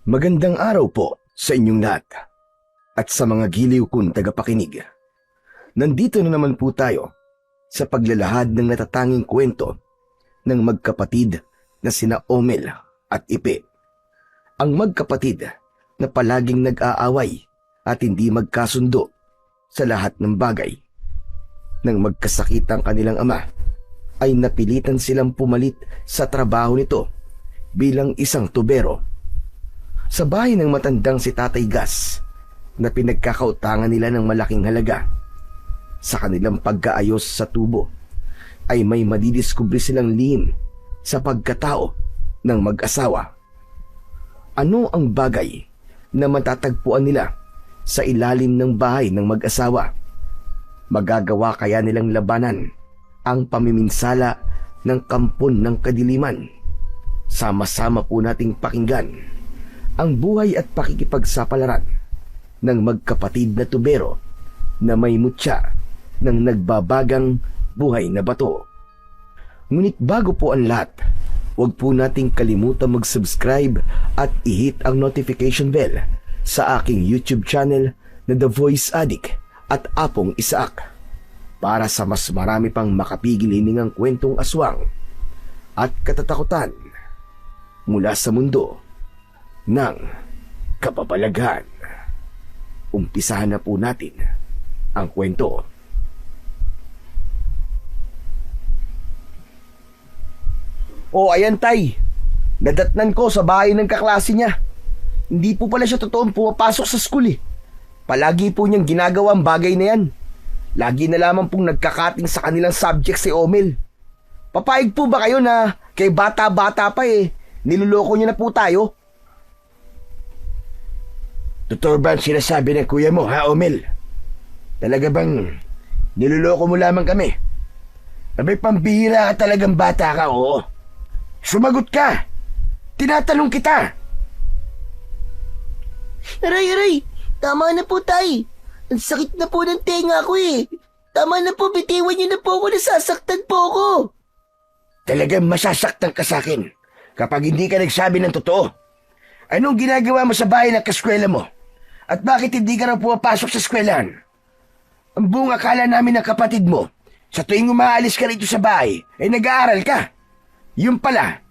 Magandang araw po sa inyong lahat at sa mga giliw kong tagapakinig. Nandito na naman po tayo sa paglalahad ng natatanging kwento ng magkapatid na sina Omel at Ipe. Ang magkapatid na palaging nag-aaway at hindi magkasundo sa lahat ng bagay. Nang magkasakit ang kanilang ama, ay napilitan silang pumalit sa trabaho nito bilang isang tubero. Sa bahay ng matandang si Tatay Gas na pinagkakautangan nila ng malaking halaga, sa kanilang pagkaayos sa tubo ay may madidiskubre silang lihim sa pagkatao ng mag-asawa. Ano ang bagay na matatagpuan nila sa ilalim ng bahay ng mag-asawa? Magagawa kaya nilang labanan ang pamiminsala ng kampon ng kadiliman? Sama-sama po nating pakinggan ang buhay at pakikipagsapalaran ng magkapatid na tubero na may mutya ng nagbabagang buhay na bato. Ngunit bago po ang lahat, huwag po nating kalimutan mag-subscribe at i-hit ang notification bell sa aking YouTube channel na The Voice Addict at Apong Isaak para sa mas marami pang makapigil-hiningang kwentong aswang at katatakutan mula sa mundo ng kababalaghan. Umpisahan na po natin ang kwento. Ayan tay, nadatnan ko sa bahay ng kaklase niya. Hindi po pala siya totoong pumapasok sa school eh. Palagi po niyang ginagawa ang bagay na yan. Lagi na lamang pong nagkakating sa kanilang subject si Omel. Papayag po ba kayo na kay bata-bata pa niloloko niyo na po tayo? Totoo ba ang sinasabi ng kuya mo, ha, Omel? Talaga bang niloloko mo lamang kami? Abay, pambihira ka talagang bata ka, oo. Sumagot ka! Tinatanong kita! Aray! Tama na po, tay. Ang sakit na po ng tenga ko eh. Tama na po, bitiwan niyo na po ako, nasasaktan po ako. Talagang masasaktan ka sa akin kapag hindi ka nagsabi ng totoo. Anong ginagawa mo sa bahay ng kaskwela mo? At bakit hindi ka raw pumapasok sa eskwelahan? Ang buong akala namin ng kapatid mo, sa tuwing umaalis ka rito sa bahay, ay nag-aaral ka. Yung pala,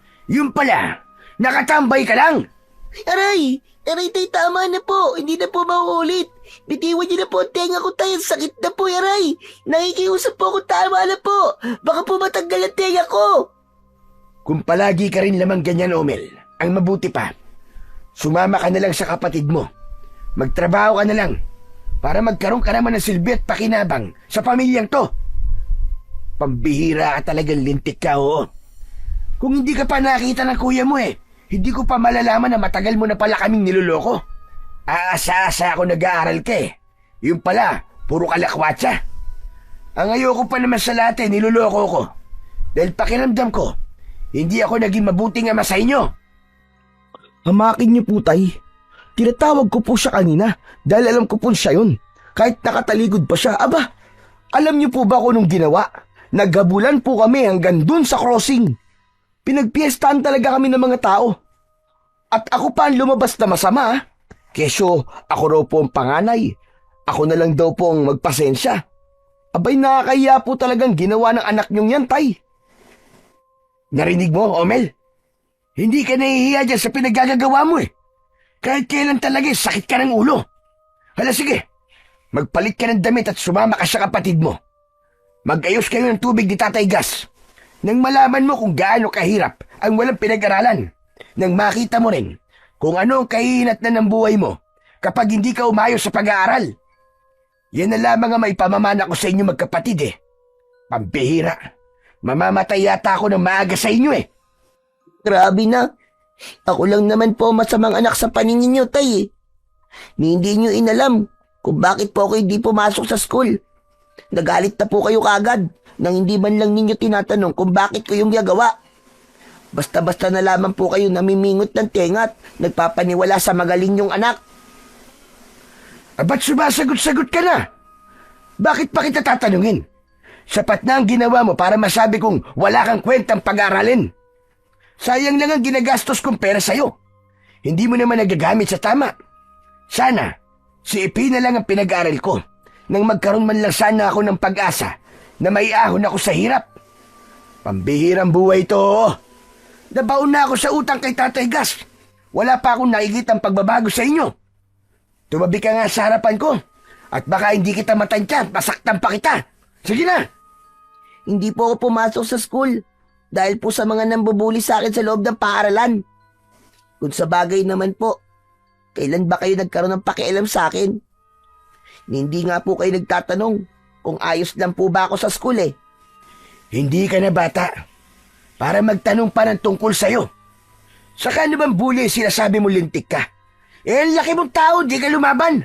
nakatambay ka lang. Aray, tay, tama na po. Hindi na po mauulit. Bitiwan niyo na po ang tenga ko, tay. Ang sakit na po, aray. Nakikiusap po ako, tama na po. Baka po matanggal ang tenga ko. Kung palagi ka rin lamang ganyan, Omel, ang mabuti pa, sumama ka na lang sa kapatid mo. Magtrabaho ka na lang para magkaroon ka naman ng silbi at pakinabang sa pamilyang to. Pambihira ka talagang lintik ka, oo. Kung hindi ka pa nakita ng kuya mo hindi ko pa malalaman na matagal mo na pala kaming niloloko. Aasa-asa ako nag-aaral ka Yung pala, puro kalakwatsa. Ang ayoko pa naman sa lahat niloloko ko. Dahil pakiramdam ko, hindi ako naging mabuting ama sa inyo. Hamakin niyo po, tay. Tinatawag ko po siya kanina dahil alam ko po siya yun. Kahit nakataligod pa siya, aba, alam niyo po ba kung anong ginawa? Naghabulan po kami hanggang dun sa crossing. Pinagpiestahan talaga kami ng mga tao. At ako pa ang lumabas na masama. Kesyo, ako raw po ang panganay. Ako na lang daw po ang magpasensya. Abay, nakakahiya po talagang ginawa ng anak niyong yan, tay. Narinig mo, Omel? Hindi ka nahihiya dyan sa pinagagagawa mo Kahit kailan talaga sakit ka ng ulo. Hala, sige. Magpalit ka ng damit at sumama ka sa kapatid mo. Mag-ayos kayo ng tubig ni Tatay Gas. Nang malaman mo kung gaano kahirap ang walang pinag-aralan. Nang makita mo rin kung ano ang kahihinat na ng buhay mo kapag hindi ka umayos sa pag-aaral. Yan na lamang ang maipamamana ko sa inyo magkapatid Pambihira. Mamamatay yata ako ng maaga sa inyo Grabe na. Ako lang naman po masamang anak sa paningin niyo, tay. Hindi niyo inalam kung bakit po ako hindi pumasok sa school. Nagalit na po kayo kagad nang hindi man lang ninyo tinatanong kung bakit ko yung gagawa. Basta-basta na lamang po kayo namimingot ng tenga at nagpapaniwala sa magaling yung anak. Ba't sumasagot-sagot ka na? Bakit pa kita tatanungin? Sapat na ang ginawa mo para masabi kong wala kang kwentang pag-aralin. Sayang lang ang ginagastos kong pera sa'yo. hindi mo naman nagagamit sa tama. Sana, si Ipi na lang ang pinag-aral ko nang magkaroon man lang sana ako ng pag-asa na maiahon ako sa hirap. Pambihirang buhay ito. Nabaon na ako sa utang kay Tatay Gas. Wala pa akong nakikitang pagbabago sa inyo. Tumabi ka nga sa harapan ko at baka hindi kita matansya, masaktan pa kita. Sige na. Hindi po ako pumasok sa school dahil po sa mga nambubuli sa akin sa loob ng paaralan. Kung sa bagay naman po, kailan ba kayo nagkaroon ng pakialam sa akin? Hindi nga po kayo nagtatanong kung ayos lang po ba ako sa school eh. Hindi ka na bata para magtanong pa ng tungkol sa'yo. Saka ano bang bully sinasabi mo lintik ka? Eh, laki mong tao, di ka lumaban.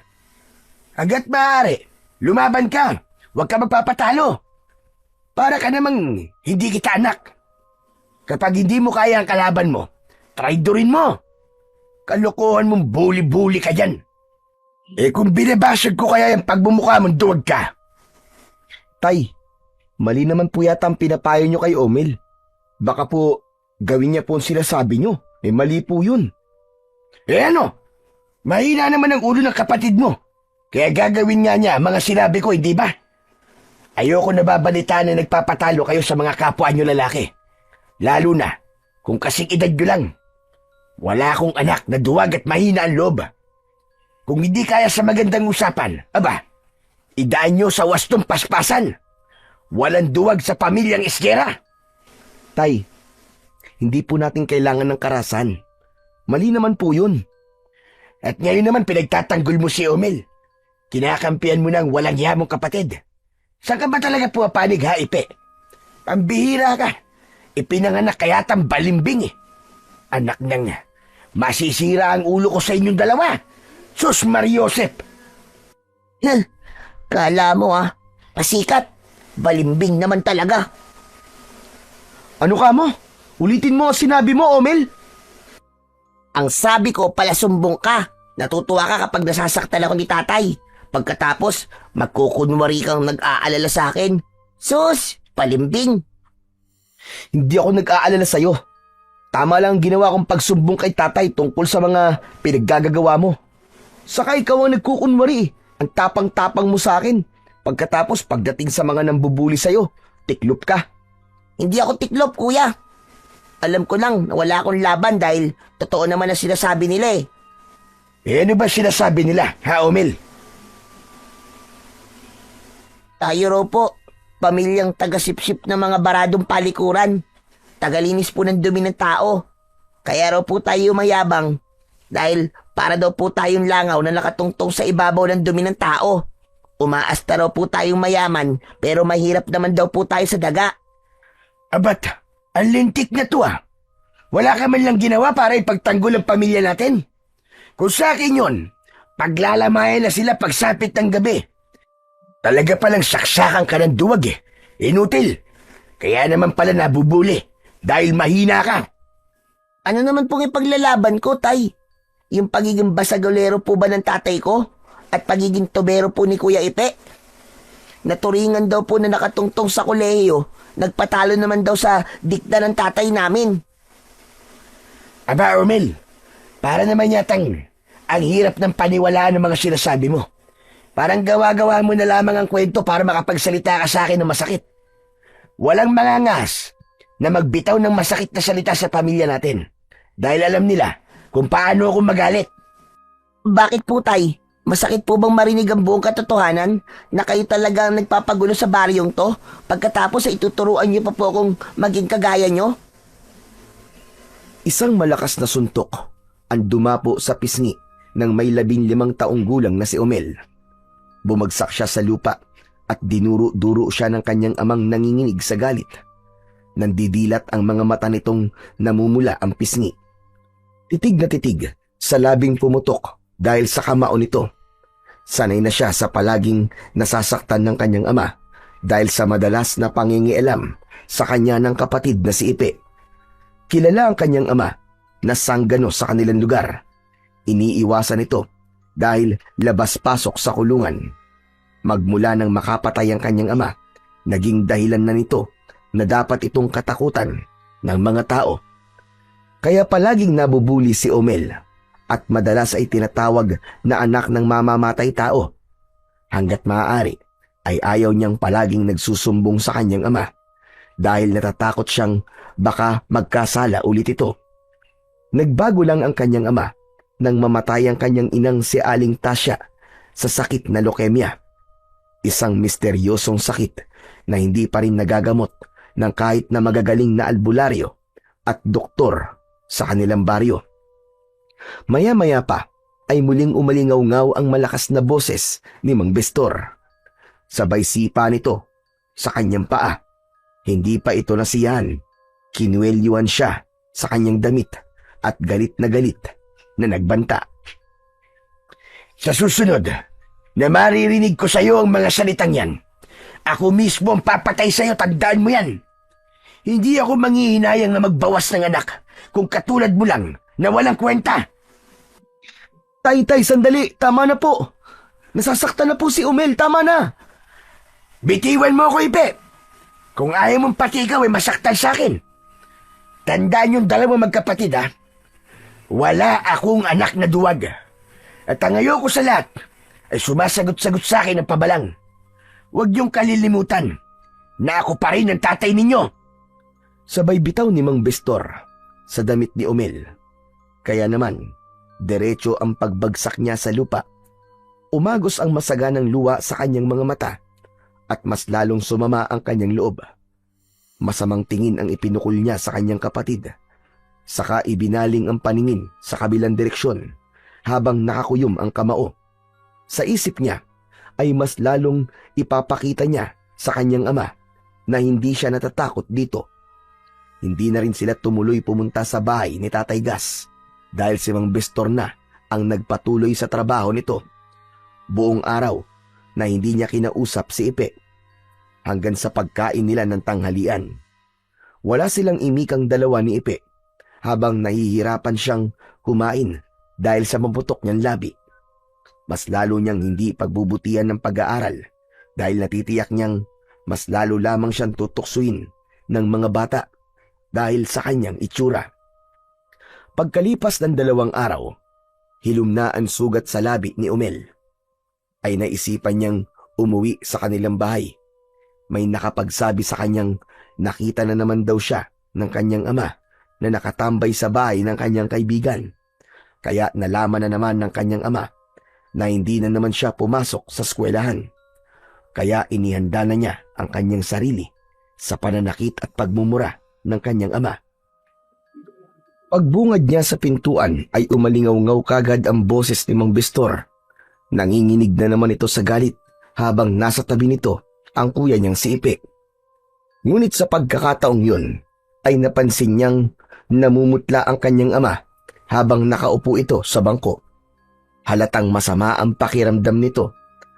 Hanggat maaari, lumaban ka. Huwag ka magpapatalo. Para ka namang hindi kita anak. Kapag hindi mo kaya ang kalaban mo, traidorin mo. Kalokohan mong bully-bully ka dyan. Eh kung binabasag ko kaya yung pagbumukha mong duwag ka. Tay, mali naman po yata ang pinapayo nyo kay Omel. Baka po gawin niya po ang sinasabi nyo. Eh mali po yun. Eh ano? Mahina naman ang ulo ng kapatid mo. Kaya gagawin nga niya mga sinabi ko, hindi ba? Ayoko nababalita na nagpapatalo kayo sa mga kapwa nyo lalaki. Lalo na kung kasing edad nyo lang. Wala akong anak na duwag at mahina ang loob. Kung hindi kaya sa magandang usapan, aba, idaan nyo sa wastong paspasan. Walang duwag sa pamilyang Iskera. Tay, hindi po natin kailangan ng karasan. Mali naman po yun. At ngayon naman pinagtatanggol mo si Omel. Kinakampihan mo ng walang hiya mong kapatid. Saan ka ba talaga pumapanig ha, Ipe? Pambihira ka. Ipinanganak kaya tang balimbing eh. Anak nang masisira ang ulo ko sa inyong dalawa. Sus Mariosep! Kala mo pasikat. Balimbing naman talaga. Ano ka mo? Ulitin mo ang sinabi mo, Omel. Ang sabi ko, palasumbong ka. Natutuwa ka kapag nasasaktan ako ni tatay. Pagkatapos, magkukunwari kang nag-aalala sa akin. Sus, palimbing. Hindi ako nag-aalala sa'yo. Tama lang ang ginawa kong pagsumbong kay tatay tungkol sa mga pinaggagawa mo. Saka ikaw ang nagkukunwari. Ang tapang-tapang mo sa akin. Pagkatapos, pagdating sa mga nambubuli sa'yo, tiklop ka. Hindi ako tiklop, kuya. Alam ko lang na wala akong laban dahil totoo naman ang sinasabi nila eh. Eh ano ba sinasabi nila, ha Omel? Tayo raw po, pamilyang taga-sipsip ng mga baradong palikuran. Tagalinis po ng dumi ng tao. Kaya raw po tayo mayabang dahil para daw po tayong langaw na nakatungtong sa ibabaw ng dumi ng tao. Umaasta raw po tayong mayaman pero mahirap naman daw po tayo sa daga. Abat, ang lintik na to Wala ka man lang ginawa para ipagtanggol ang pamilya natin. Kung sa akin yun, paglalamayan na sila pagsapit ng gabi. Talaga palang saksakan ka ng duwag Inutil. Kaya naman pala nabubuli dahil mahina ka. Ano naman pong ipaglalaban ko, tay? Yung pagiging basagolero po ba ng tatay ko? At pagiging tobero po ni Kuya Ipe? Naturingan daw po na nakatungtong sa kolehiyo. Nagpatalo naman daw sa dikta ng tatay namin. Aba, Omel, para naman yatang ang hirap ng paniwalaan ng mga sinasabi mo. Parang gawa-gawa mo na lamang ang kwento para makapagsalita ka sa akin ng masakit. Walang mangangas na magbitaw ng masakit na salita sa pamilya natin dahil alam nila kung paano ako magalit. Bakit po, tay? Masakit po bang marinig ang buong katotohanan na kayo talagang nagpapagulo sa baryong to pagkatapos ay ituturuan niyo pa po akong maging kagaya niyo? Isang malakas na suntok ang dumapo sa pisngi ng may 15 taong gulang na si Omel. Bumagsak siya sa lupa at dinuro-duro siya ng kanyang amang nanginginig sa galit. Nandidilat ang mga mata nitong namumula ang pisngi. Titig na titig sa labing pumutok dahil sa kamao nito. Sanay na siya sa palaging nasasaktan ng kanyang ama dahil sa madalas na pangingialam sa kanya ng kapatid na si Ipe. Kilala ang kanyang ama na sanggano sa kanilang lugar. Iniiwasan ito dahil labas-pasok sa kulungan. Magmula nang makapatay ang kanyang ama, naging dahilan na nito na dapat itong katakutan ng mga tao. Kaya palaging nabubuli si Omel at madalas ay tinatawag na anak ng mamamatay tao. Hanggat maaari ay ayaw niyang palaging nagsusumbong sa kanyang ama dahil natatakot siyang baka magkasala ulit ito. Nagbago lang ang kanyang ama nang mamatay ang kanyang inang si Aling Tasya sa sakit na leukemia. Isang misteryosong sakit na hindi pa rin nagagamot ng kahit na magagaling na albularyo at doktor sa kanilang baryo. Maya-maya pa ay muling umalingaw-ngaw ang malakas na boses ni Mang Bestor. Sabay sipa nito sa kanyang paa. Hindi pa ito nasiyahan. Kinuwelyuan siya sa kanyang damit at galit na nagbanta. Sa susunod, na maririnig ko sa iyo ang mga salitang yan, ako mismo ang papatay sa iyo, tandaan mo yan. Hindi ako manghihinayang na magbawas ng anak kung katulad mo lang na walang kwenta. Tay, sandali. Tama na po. Nasasaktan na po si Umel. Tama na. Bitiwan mo ako, Ipe. Kung ayaw mong pati ikaw ay masaktan sa akin. Tandaan yung dalawang magkapatid, ha? Wala akong anak na duwag. At ang ayoko sa lahat ay sumasagot-sagot sa akin ng pabalang. Huwag niyong kalilimutan na ako pa rin ang tatay ninyo. Sabay bitaw ni Mang Bestor sa damit ni Umel. Kaya naman, diretso ang pagbagsak niya sa lupa. Umagos ang masaganang luha sa kanyang mga mata at mas lalong sumama ang kanyang loob. Masamang tingin ang ipinukol niya sa kanyang kapatid. Saka ibinaling ang paningin sa kabilang direksyon habang nakakuyom ang kamao. Sa isip niya ay mas lalong ipapakita niya sa kanyang ama na hindi siya natatakot dito. Hindi na rin sila tumuloy pumunta sa bahay ni Tatay Gas dahil si Mang Bestor na ang nagpatuloy sa trabaho nito. Buong araw na hindi niya kinausap si Ipe hanggang sa pagkain nila ng tanghalian. Wala silang imikang dalawa ni Ipe habang nahihirapan siyang kumain dahil sa maputok niyang labi. Mas lalo niyang hindi pagbubutihan ng pag-aaral dahil natitiyak niyang mas lalo lamang siyang tutuksuin ng mga bata dahil sa kanyang itsura. Pagkalipas ng 2 araw, hilom na ang sugat sa labi ni Umel. Ay naisipan niyang umuwi sa kanilang bahay. May nakapagsabi sa kanyang nakita na naman daw siya ng kanyang ama na nakatambay sa bahay ng kanyang kaibigan. Kaya nalaman na naman ng kanyang ama na hindi na naman siya pumasok sa eskwelahan. Kaya inihanda na niya ang kanyang sarili sa pananakit at pagmumura ng kanyang ama. Pagbungad niya sa pintuan ay umalingaw-ngaw kagad ang boses ni Mang Bestor. Nanginginig na naman ito sa galit habang nasa tabi nito ang kuya niyang si Ipe. Ngunit sa pagkakataong yun ay napansin niyang namumutla ang kanyang ama habang nakaupo ito sa bangko. Halatang masama ang pakiramdam nito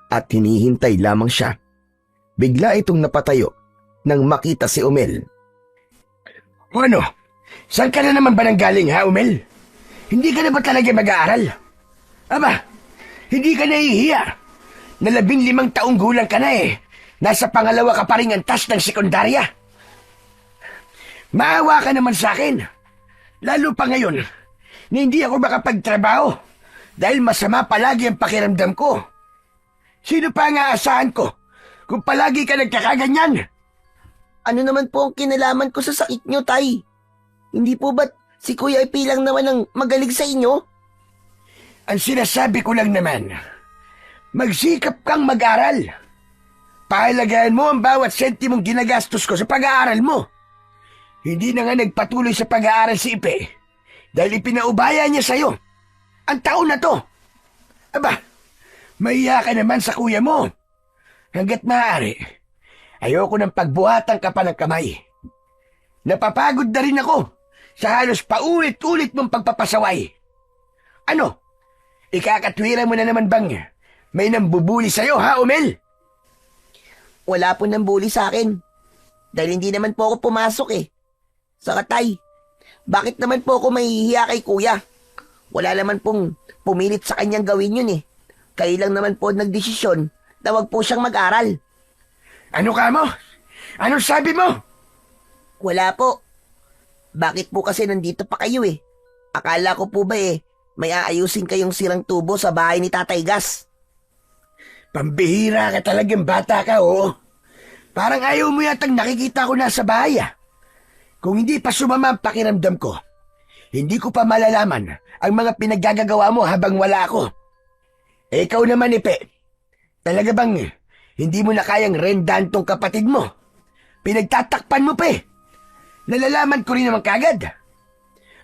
at hinihintay lamang siya. Bigla itong napatayo nang makita si Umel. O ano? Saan ka na naman ba nanggaling, ha, Umel? Hindi ka na ba talaga mag-aaral? Aba, hindi ka nahihiya. Na 15 taong gulang ka na eh. Nasa pangalawa ka pa rin antas ng sekundarya. Maawa ka naman sa akin. Lalo pa ngayon na hindi ako makapagtrabaho dahil masama palagi ang pakiramdam ko. Sino pa ang aasahan ko kung palagi ka nagkakaganyan? Ano naman po ang kinalaman ko sa sakit nyo, Tay? Hindi po ba't si Kuya Ipi lang naman ang magaling sa inyo? Ang sinasabi ko lang naman, magsikap kang mag-aral. Pahalagahan mo ang bawat sentimong ginagastos ko sa pag-aaral mo. Hindi na nga nagpatuloy sa pag-aaral si Ipe dahil ipinaubaya niya sa'yo ang taon na to. Aba, mahiya ka naman sa kuya mo. Hanggat maaari, ayoko ng pagbuhatan ka pa ng kamay. Napapagod na rin ako sa halos paulit-ulit mong pagpapasaway. Ano? Ikakatwira mo na naman bang may nambubuli sa'yo, ha, Umel? Wala po nang bully sa akin. Dahil hindi naman po ako pumasok eh. Saka Tay, bakit naman po ako mahihiya kay Kuya? Wala naman pong pumilit sa kanyang gawin yun eh. Kayo lang naman po nagdesisyon na wag po siyang mag-aral. Ano ka mo? Anong sabi mo? Wala po. Bakit po kasi nandito pa kayo eh? Akala ko po ba eh, may aayusin kayong sirang tubo sa bahay ni Tatay Gas. Pambihira ka talagang bata ka, oo. Parang ayaw mo yatang nakikita ko na sa bahay, ah. Kung hindi pa sumama ang pakiramdam ko, hindi ko pa malalaman ang mga pinaggagawa mo habang wala ako. Eh, ikaw naman, Ipe. Talaga bang hindi mo na kayang rendahan tong kapatid mo? Pinagtatakpan mo pa eh. Nalalaman ko rin naman kagad.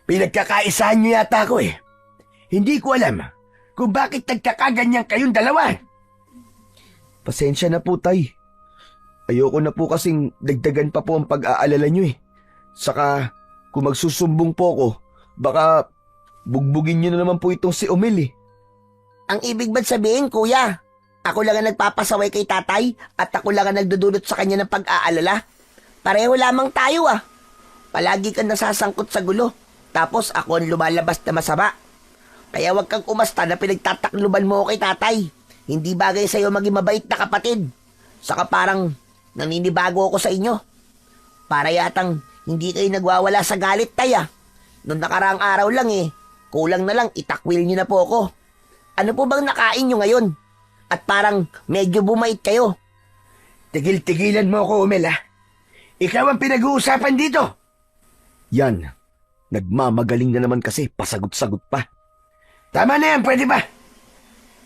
Pinagkakaisahan niyo yata ako eh. Hindi ko alam kung bakit nagkakaganyan kayong dalawa. Pasensya na po, Tay. Ayoko na po kasing dagdagan pa po ang pag-aalala nyo eh. Saka, kung magsusumbong po ako, baka bugbugin nyo na naman po itong si Omel eh. Ang ibig ba't sabihin, kuya? Ako lang ang nagpapasaway kay tatay at ako lang ang nagdudulot sa kanya ng pag-aalala. Pareho lamang tayo ah. Palagi kang nasasangkot sa gulo. Tapos ako ang lumalabas na masama. Kaya wag kang umasta na pinagtatakluban mo kay tatay. Hindi bagay sa'yo maging mabait na kapatid. Saka parang naninibago ako sa inyo. Para yatang hindi kayo nagwawala sa galit, tay ah. Noong nakaraang araw lang eh. Kulang na lang itakwil nyo na po ako. Ano po bang nakain nyo ngayon? At parang medyo bumait kayo. Tigil-tigilan mo ako, Umel, ha? Ikaw ang pinag-uusapan dito. Yan, nagmamagaling na naman kasi pasagot-sagot pa. Tama na yan, pwede ba?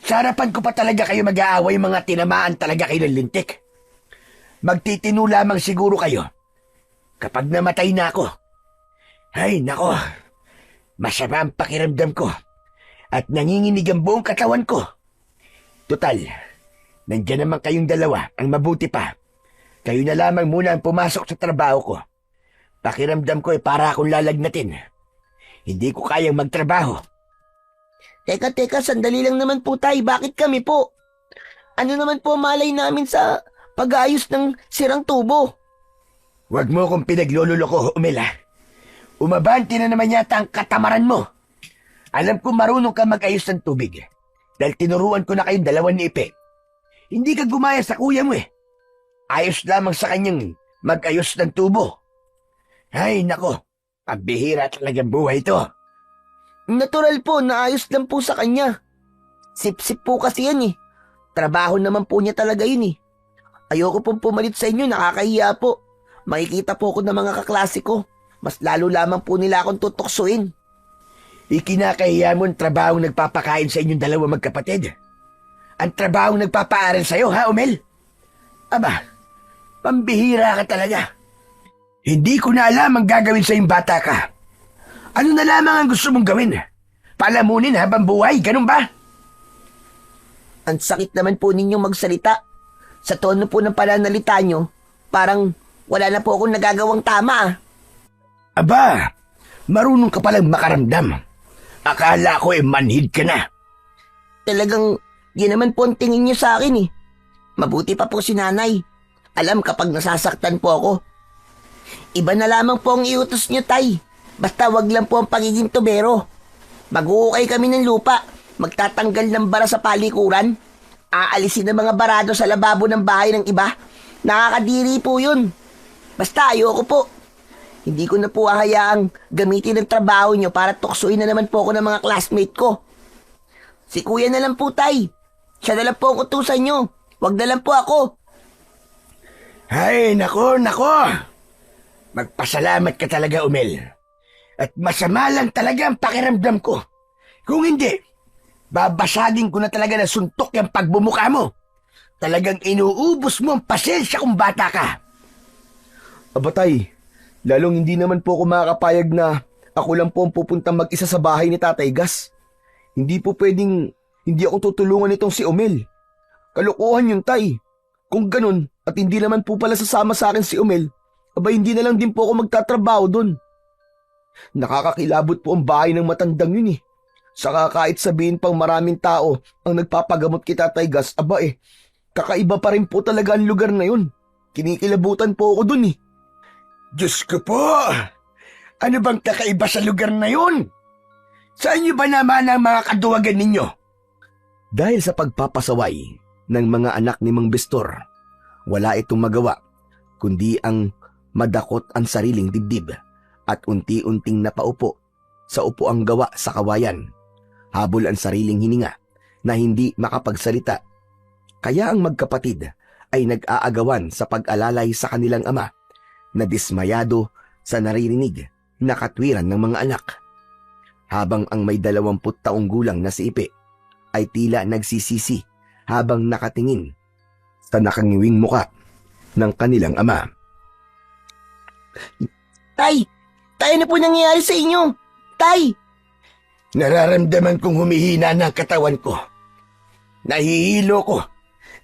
Sa harapan ko pa talaga kayo mag-aaway, mga tinamaan talaga kayo ng lintik. Magtitino lamang siguro kayo kapag namatay na ako. Ay, nako. Masama ang pakiramdam ko at nanginginig ang buong katawan ko. Total, nandiyan naman kayong dalawa. Ang mabuti pa, kayo na lamang muna ang pumasok sa trabaho ko. Pakiramdam ko para akong lalagnatin. Hindi ko kayang magtrabaho. Teka, sandali lang naman po tay. Bakit kami po? Ano naman po malay namin sa pag-aayos ng sirang tubo? Huwag mo akong pinaglololoko, Umela. Umabanti na naman yata ang katamaran mo. Alam ko marunong ka mag-ayos ng tubig. Dahil tinuruan ko na kayong dalawan ni Ipe. Hindi ka gumaya sa kuya mo eh. Ayos lamang sa kanyang mag-ayos ng tubo. Ay, nako. Ang bihira talagang buhay ito. Natural po, naayos lang po sa kanya. Sip-sip po kasi yan eh. Trabaho naman po niya talaga yun eh. Ayoko pong pumalit sa inyo, nakakahiya po. Makikita po ako ng mga kaklase ko. Mas lalo lamang po nila akong tutuksuin. Ikinakahiya mo ang trabahong nagpapakain sa inyong dalawa magkapatid. Ang trabahong nagpapaaral sa'yo, ha, Umel? Aba, pambihira ka talaga. Hindi ko na alam ang gagawin sa bata ka. Ano na lamang ang gusto mong gawin? Palamunin habang buhay, ganun ba? Ang sakit naman po ninyong magsalita. Sa tono po ng pananalita nyo, parang wala na po akong nagagawang tama ah. Aba, marunong ka palang makaramdam. Akala ko manhid ka na. Talagang yun naman po ang tingin nyo sa akin eh. Mabuti pa po si nanay. Alam kapag nasasaktan po ako. Iba na lamang po ang iutos nyo, tay. Basta wag lang po ang pagiging tubero. Mag-uukay kami ng lupa. Magtatanggal ng bara sa palikuran. Aalisin ng mga barado sa lababo ng bahay ng iba. Nakakadiri po yun. Basta ayoko po. Hindi ko na po hahayaang gamitin ang trabaho nyo para tuksuin na naman po ako ng mga classmate ko. Si kuya na lang po, tay. Siya na lang po ang utusan nyo. Wag na lang po ako. Ay, nako. Magpasalamat ka talaga, Umel. At masama lang talaga ang pakiramdam ko. Kung hindi, babasagin ko na talaga na suntok yung pagbumuka mo. Talagang inuubos mo ang pasensya kung bata ka. Abatay, lalong hindi naman po ako makakapayag na ako lang po ang pupuntang mag-isa sa bahay ni Tatay Gas. Hindi po pwedeng hindi ako tutulungan nitong si Omel. Kalokohan yun, tay. Kung ganun at hindi naman po pala sasama sa akin si Omel, aba hindi na lang din po ako magtatrabaho doon. Nakakakilabot po ang bahay ng matandang yun eh. Saka kahit sabihin pang maraming tao ang nagpapagamot kay Tatay Gas, aba kakaiba pa rin po talaga ang lugar na yun. Kinikilabutan po ako doon eh. Diyos ko po! Ano bang kakaiba sa lugar na yun? Saan niyo ba naman ang mga kaduwagan ninyo? Dahil sa pagpapasaway ng mga anak ni Mang Bestor, wala itong magawa kundi ang madakot ang sariling dibdib at unti-unting napaupo sa upuang gawa sa kawayan. Habol ang sariling hininga na hindi makapagsalita. Kaya ang magkapatid ay nag-aagawan sa pag-alalay sa kanilang ama na dismayado sa naririnig na katwiran ng mga anak. Habang ang may 20 taong gulang na si Ipe ay tila nagsisisi habang nakatingin sa nakangiwing muka ng kanilang ama. Tay! Tay, ano po nangyayari sa inyo? Tay! Nararamdaman kong humihina ng katawan ko. Nahihilo ko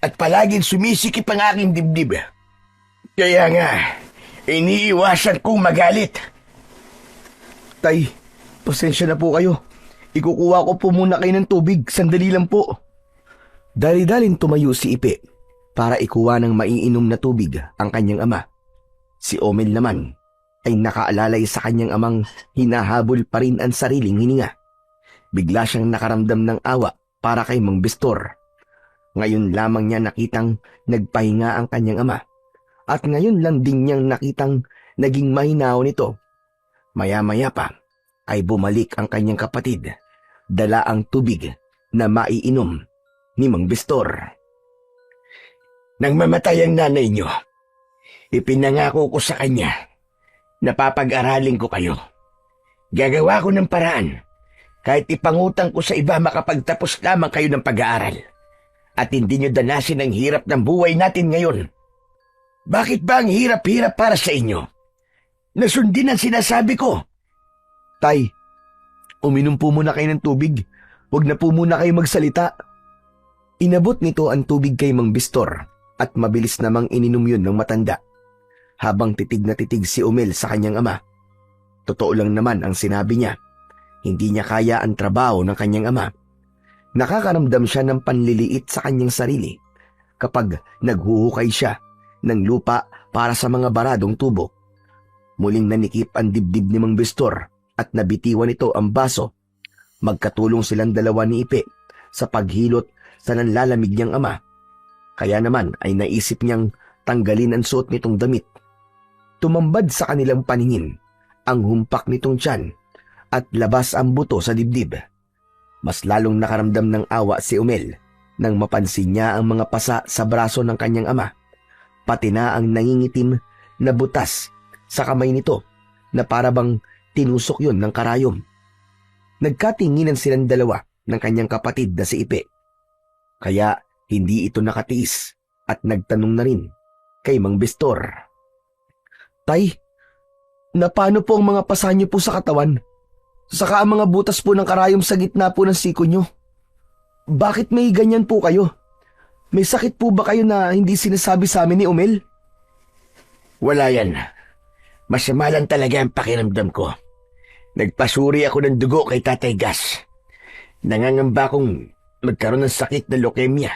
at palaging sumisikip ang aking dibdib. Kaya nga, iniiwasan kong magalit. Tay, pasensya na po kayo. Ikukuha ko po muna kayo ng tubig. Sandali lang po. Dali-dalin tumayo si Ipe para ikuha ng maiinom na tubig ang kanyang ama. Si Omel naman ay nakaalalay sa kanyang amang hinahabol pa rin ang sariling hininga. Bigla siyang nakaramdam ng awa para kay Mang Bistor. Ngayon lamang niya nakitang nagpahinga ang kanyang ama at ngayon lang din niyang nakitang naging mahinaw nito. Maya-maya pa ay bumalik ang kanyang kapatid, dala ang tubig na maiinom ni Mang Bistor. Nang mamatay ang nanay niyo, ipinangako ko sa kanya na papag-aralin ko kayo. Gagawa ko ng paraan kahit ipangutang ko sa iba makapagtapos lamang kayo ng pag-aaral at hindi nyo danasin ang hirap ng buhay natin ngayon. Bakit ba ang hirap-hirap para sa inyo? Nasundin ang sinasabi ko. Tay, uminom po muna kayo ng tubig. Huwag na po muna kayo magsalita. Inabot nito ang tubig kay Mang Bistor at mabilis namang ininom yun ng matanda. Habang titig na titig si Omel sa kanyang ama. Totoo lang naman ang sinabi niya. Hindi niya kaya ang trabaho ng kanyang ama. Nakakaramdam siya ng panliliit sa kanyang sarili kapag naghuhukay siya ng lupa para sa mga baradong tubo. Muling nanikip ang dibdib ni Mang Bistor at nabitiwan ito ang baso. Magkatulong silang dalawa ni Ipe sa paghilot sa nanlalamig niyang ama. Kaya naman ay naisip niyang tanggalin ang suot nitong damit. Tumambad sa kanilang paningin ang humpak nitong tiyan at labas ang buto sa dibdib. Mas lalong nakaramdam ng awa si Omel nang mapansin niya ang mga pasa sa braso ng kanyang ama, pati na ang nangingitim na butas sa kamay nito na parabang tinusok yon ng karayom. Nagkatinginan silang dalawa ng kanyang kapatid na si Ipe. Kaya hindi ito nakatiis at nagtanong na rin kay Mang Bistor. Tay, napano po ang mga pasa niyo po sa katawan? Saka ang mga butas po ng karayom sa gitna po ng siko niyo. Bakit may ganyan po kayo? May sakit po ba kayo na hindi sinasabi sa amin ni Omel? Wala yan. Masama lang talaga ang pakiramdam ko. Nagpasuri ako ng dugo kay Tatay Gas. Nangangamba kong magkaroon ng sakit na leukemia,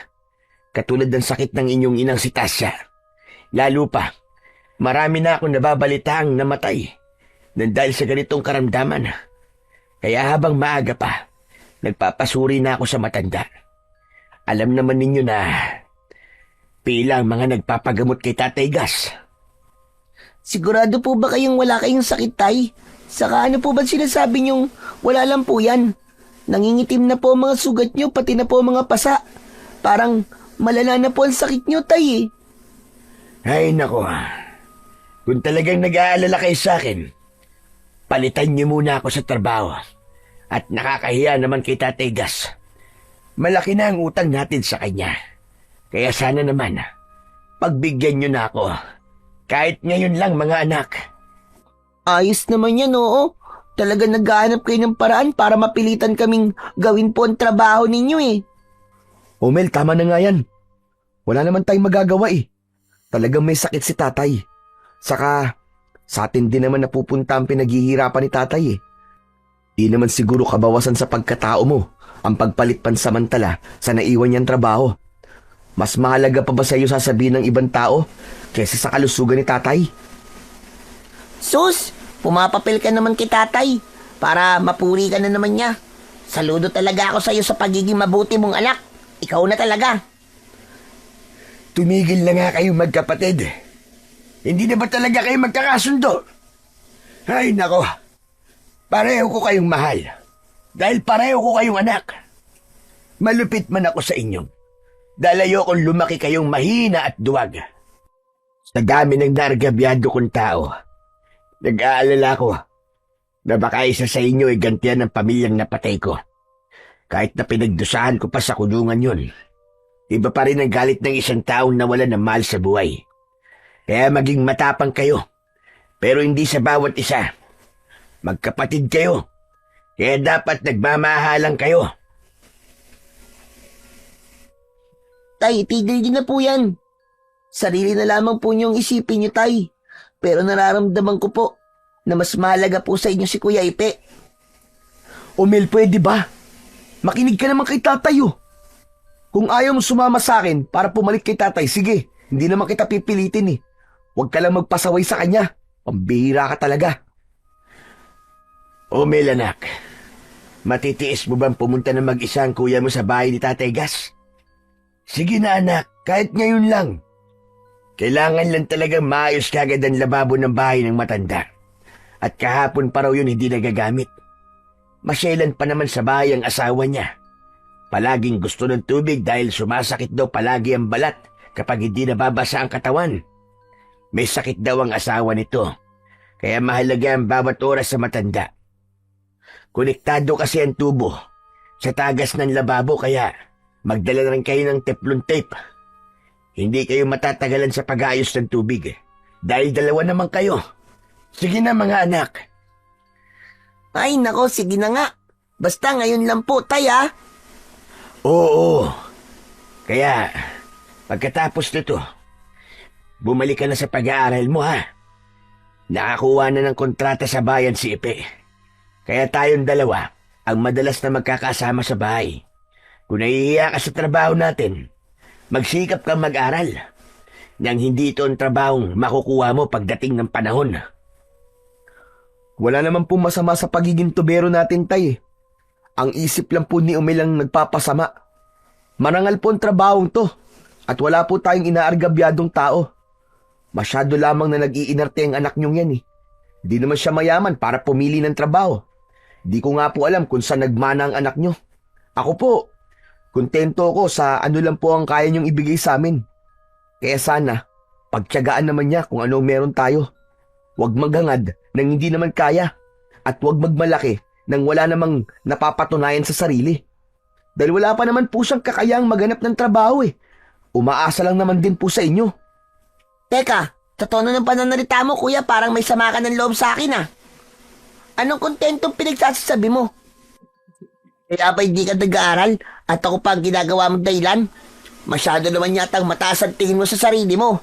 katulad ng sakit ng inyong inang si Tasya. Lalo pa, marami na akong nababalitaang namatay nang dahil sa ganitong karamdaman. Kaya habang maaga pa, nagpapasuri na ako sa matanda. Alam naman ninyo na pila ang mga nagpapagamot kay Tatay Gas. Sigurado po ba kayong wala kayong sakit, Tay? Saka ano po ba sinasabi niyong wala lang po yan? Nangingitim na po ang mga sugat niyo, pati na po ang mga pasa. Parang malala na po ang sakit niyo, Tay. Ay nako, kung talagang nag-aalala kayo sa akin, palitan niyo muna ako sa trabaho. At nakakahiya naman kay Tatay Gas. Malaki na ang utang natin sa kanya. Kaya sana naman, pagbigyan niyo na ako. Kahit ngayon lang, mga anak. Ayos naman yan, oo. Talaga naghahanap kayo ng paraan para mapilitan kaming gawin po ang trabaho ninyo eh. Omel, tama na nga yan. Wala naman tayong magagawa eh. Talagang may sakit si tatay. Saka, sa atin din naman napupunta ang pinaghihirapan ni tatay eh. Di naman siguro kabawasan sa pagkatao mo ang pagpalit pansamantala sa naiwan niyang trabaho. Mas mahalaga pa ba sa iyo sasabihin ng ibang tao kaysa sa kalusugan ni tatay? Sus, pumapapil ka naman kay Tatay para mapuri ka na naman niya. Saludo talaga ako sa iyo sa pagiging mabuti mong anak. Ikaw na talaga. Tumigil na nga kayo magkapatid. Hindi na ba talaga kayo magkakasundo? Ay nako, pareho ko kayong mahal. Dahil pareho ko kayong anak. Malupit man ako sa inyo. Dahil ayokong lumaki kayong mahina at duwag. Sa dami ng nargabyado kong tao, nag-aalala ko na baka isa sa inyo ay gantian ng pamilyang napatay ko. Kahit na pinagdusahan ko pa sa kulungan yun, iba pa rin ang galit ng isang taong nawala ng mahal sa buhay. Kaya maging matapang kayo, pero hindi sa bawat isa. Magkapatid kayo, kaya dapat nagmamahalan kayo. Tay, tigil niyo na po yan. Sarili na lamang po niyong isipin niyo, tay. Pero nararamdaman ko po na mas mahalaga po sa inyo si Kuya Ipe. Omel, pwede ba? Makinig ka naman kay tatay oh. Kung ayaw mo sumama sa akin para pumalit kay tatay, sige. Hindi naman kita pipilitin eh. Huwag ka lang magpasaway sa kanya. Pambihira ka talaga. Omel, anak, matitiis mo bang pumunta na mag-isa ang kuya mo sa bahay ni Tatay Gas? Sige na, anak, kahit ngayon lang. Kailangan lang talagang maayos kagad ang lababo ng bahay ng matanda. At kahapon pa raw yun hindi nagagamit. Masyelan pa naman sa bahay ang asawa niya. Palaging gusto ng tubig dahil sumasakit daw palagi ang balat kapag hindi nababasa ang katawan. May sakit daw ang asawa nito, kaya mahalaga ang bawat oras sa matanda. Konektado kasi ang tubo sa tagas ng lababo kaya magdala na rin kayo ng teflon tape. Hindi kayo matatagalan sa pag-aayos ng tubig dahil dalawa naman kayo. Sige na mga anak. Ay, nako, sige na nga. Basta ngayon lang po, tay, ah. Oo. Kaya, pagkatapos nito, bumalik ka na sa pag-aaral mo, ha? Nakakuha na ng kontrata sa bayan si Ipe. Kaya tayong dalawa ang madalas na magkakasama sa bahay. Kung nahihiya ka sa trabaho natin, magsikap kang mag-aral. Nang hindi ito ang trabahong makukuha mo pagdating ng panahon. Wala naman po masama sa pagiging tubero natin, tay. Ang isip lang po ni Umel ang nagpapasama. Marangal po ang trabahong to. At wala po tayong inaargabyadong tao. Masyado lamang na nag-iinarte ang anak niyong yan eh. Di naman siya mayaman para pumili ng trabaho. Di ko nga po alam kung saan nagmana ang anak niyo. Ako po, kontento ko sa ano lang po ang kaya niyong ibigay sa amin. Kaya sana, pagtiyagaan naman niya kung ano meron tayo. Huwag maghangad nang hindi naman kaya. At huwag magmalaki nang wala namang napapatunayan sa sarili. Dahil wala pa naman po siyang kakayang maghanap ng trabaho eh. Umaasa lang naman din po sa inyo. Teka, sa tono ng pananalita mo, kuya, parang may sama ka ng loob sa akin, ah. Anong kontentong pinagsasabi mo? Kaya ba hindi ka nag-aaral at ako pa ang ginagawa mong dahilan? Masyado naman yatang mataas ang tingin mo sa sarili mo.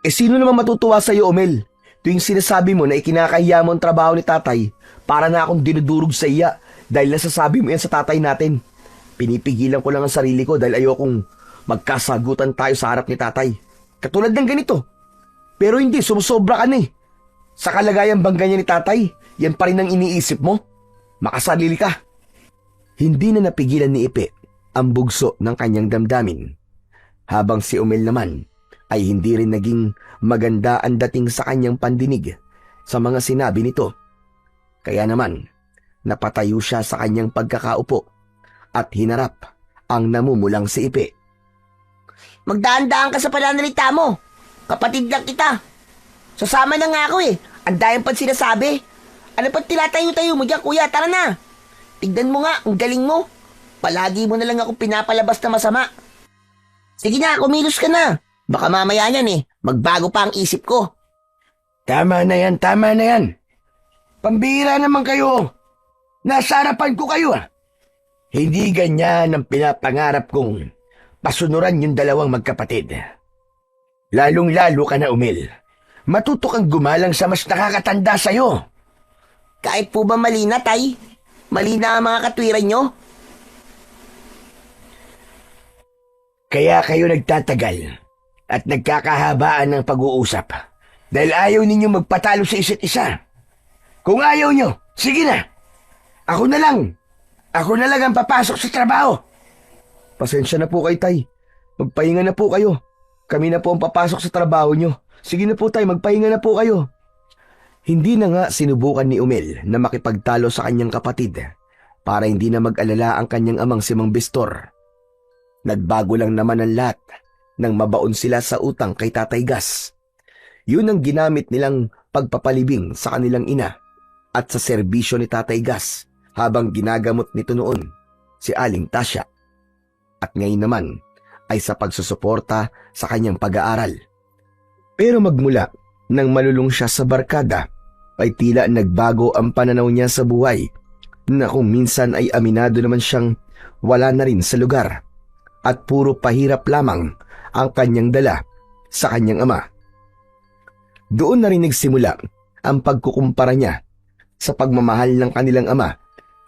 Eh sino naman matutuwa sa iyo, Omel? Tuwing sinasabi mo na ikinakahiya mo ang trabaho ni tatay, para na akong dinudurog sa iya dahil nasasabi mo yan sa tatay natin. Pinipigilan ko lang ang sarili ko dahil ayokong magkasagutan tayo sa harap ni tatay. Katulad ng ganito. Pero hindi, sumusobra ka na eh. Sa kalagayan bang ganyan ni tatay, yan pa rin ang iniisip mo? Makasarili ka. Hindi na napigilan ni Ipe ang bugso ng kanyang damdamin. Habang si Umel naman ay hindi rin naging maganda ang dating sa kanyang pandinig sa mga sinabi nito. Kaya naman, napatayo siya sa kanyang pagkakaupo at hinarap ang namumulang si Ipe. Magdaan-daan ka sa pananalita mo. Kapatid lang kita. Sasama na nga ako eh. Ang dayang pa sinasabi. Ano pa tilatayo-tayo mo dyan, kuya? Tara na. Tignan mo nga, ang galing mo. Palagi mo na lang ako pinapalabas na masama. Sige na, kumilos ka na. Baka mamaya yan eh. Magbago pa ang isip ko. Tama na yan, tama na yan. Pambihira naman kayo. Nasa harapan ko kayo ah. Hindi ganyan ang pinapangarap kong pasunuran yung dalawang magkapatid. Lalong-lalo ka na, Umel. Matuto kang gumalang sa mas nakakatanda sa'yo. Kahit po ba mali na, tay? Mali na ang mga katwiran nyo? Kaya kayo nagtatagal at nagkakahabaan ng pag-uusap dahil ayaw ninyo magpatalo sa isa't isa. Kung ayaw nyo, sige na. Ako na lang. Ako na lang ang papasok sa trabaho. Pasensya na po kay tay. Magpahinga na po kayo. Kami na po ang papasok sa trabaho nyo. Sige na po tay, magpahinga na po kayo. Hindi na nga sinubukan ni Umel na makipagtalo sa kanyang kapatid para hindi na mag-alala ang kanyang amang si Mang Bistor. Nagbago lang naman ang lahat nang mabaon sila sa utang kay Tatay Gas. Yun ang ginamit nilang pagpapalibing sa kanilang ina at sa serbisyo ni Tatay Gas habang ginagamot nito noon si Aling Tasya. At ngayon naman ay sa pagsusuporta sa kanyang pag-aaral. Pero magmula nang malulung siya sa barkada ay tila nagbago ang pananaw niya sa buhay na kung minsan ay aminado naman siyang wala na rin sa lugar at puro pahirap lamang ang kanyang dala sa kanyang ama. Doon na rin nagsimula ang pagkukumpara niya sa pagmamahal ng kanilang ama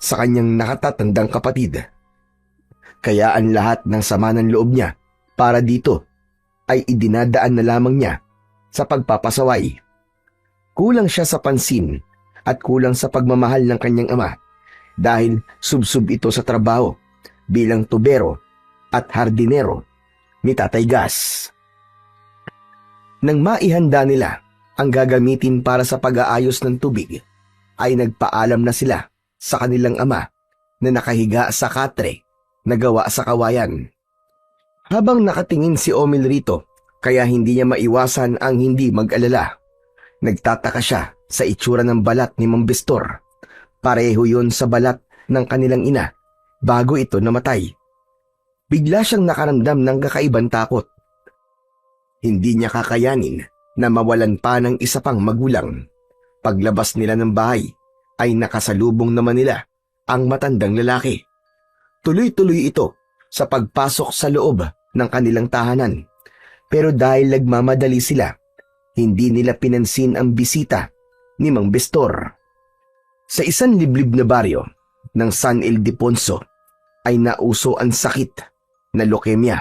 sa kanyang nakatatandang kapatid. Kaya ang lahat ng sama ng loob niya para dito ay idinadaan na lamang niya sa pagpapasaway. Kulang siya sa pansin at kulang sa pagmamahal ng kanyang ama dahil subsub ito sa trabaho bilang tubero at hardinero ni Tatay Gas. Nang maihanda nila ang gagamitin para sa pag-aayos ng tubig, ay nagpaalam na sila sa kanilang ama na nakahiga sa katre na gawa sa kawayan. Habang nakatingin si Omel rito, kaya hindi niya maiwasan ang hindi mag-alala. Nagtataka siya sa itsura ng balat ni Mang Bistor. Pareho yun sa balat ng kanilang ina bago ito namatay. Bigla siyang nakaramdam ng kakaibang takot. Hindi niya kakayanin na mawalan pa ng isa pang magulang. Paglabas nila ng bahay ay nakasalubong naman nila ang matandang lalaki. Tuloy-tuloy ito sa pagpasok sa loob ng kanilang tahanan. Pero dahil nagmamadali sila, hindi nila pinansin ang bisita ni Mang Bistor. Sa isang liblib na baryo ng San Ildefonso ay nauso ang sakit na leukemia.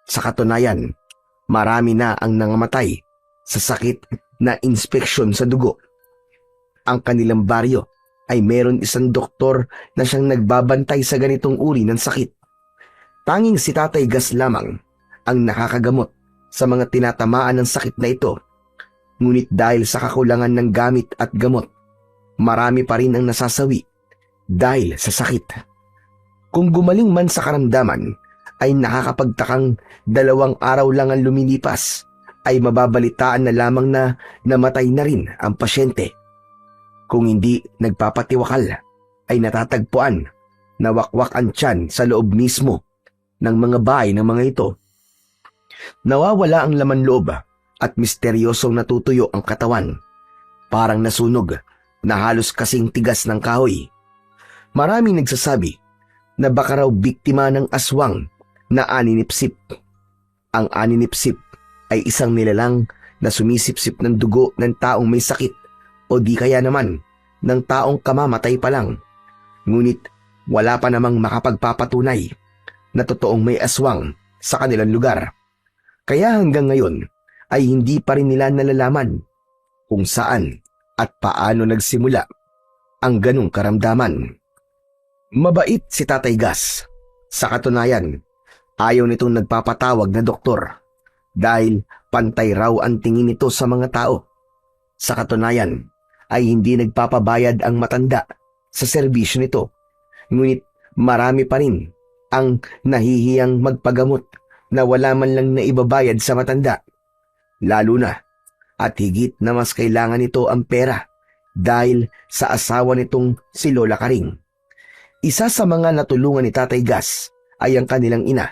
Sa katunayan, marami na ang nangamatay sa sakit na inspeksyon sa dugo. Ang kanilang baryo ay meron isang doktor na siyang nagbabantay sa ganitong uri ng sakit. Tanging si Tatay Gas lamang ang nakakagamot sa mga tinatamaan ng sakit na ito. Ngunit dahil sa kakulangan ng gamit at gamot, marami pa rin ang nasasawi dahil sa sakit. Kung gumaling man sa karamdaman, ay nakakapagtakang 2 araw lang ang lumilipas, ay mababalitaan na lamang na namatay na rin ang pasyente. Kung hindi nagpapatiwakal, ay natatagpuan na wakwak ang tiyan sa loob mismo ng mga bahay ng mga ito. Nawawala ang laman loob at misteryosong natutuyo ang katawan. Parang nasunog na halos kasing tigas ng kahoy. Maraming nagsasabi na baka raw biktima ng aswang na aninipsip. Ang aninipsip ay isang nilalang na sumisipsip ng dugo ng taong may sakit o di kaya naman ng taong kamamatay pa lang. Ngunit wala pa namang makapagpapatunay na totoong may aswang sa kanilang lugar. Kaya hanggang ngayon ay hindi pa rin nila nalalaman kung saan at paano nagsimula ang ganong karamdaman. Mabait si Tatay Gas. Sa katunayan, ayaw nitong nagpapatawag na doktor dahil pantay raw ang tingin nito sa mga tao. Sa katunayan, ay hindi nagpapabayad ang matanda sa serbisyo nito. Ngunit marami pa rin ang nahihiyang magpagamot na wala man lang na ibabayad sa matanda. Lalo na at higit na mas kailangan nito ang pera dahil sa asawa nitong si Lola Karing. Isa sa mga natulungan ni Tatay Gas ay ang kanilang ina.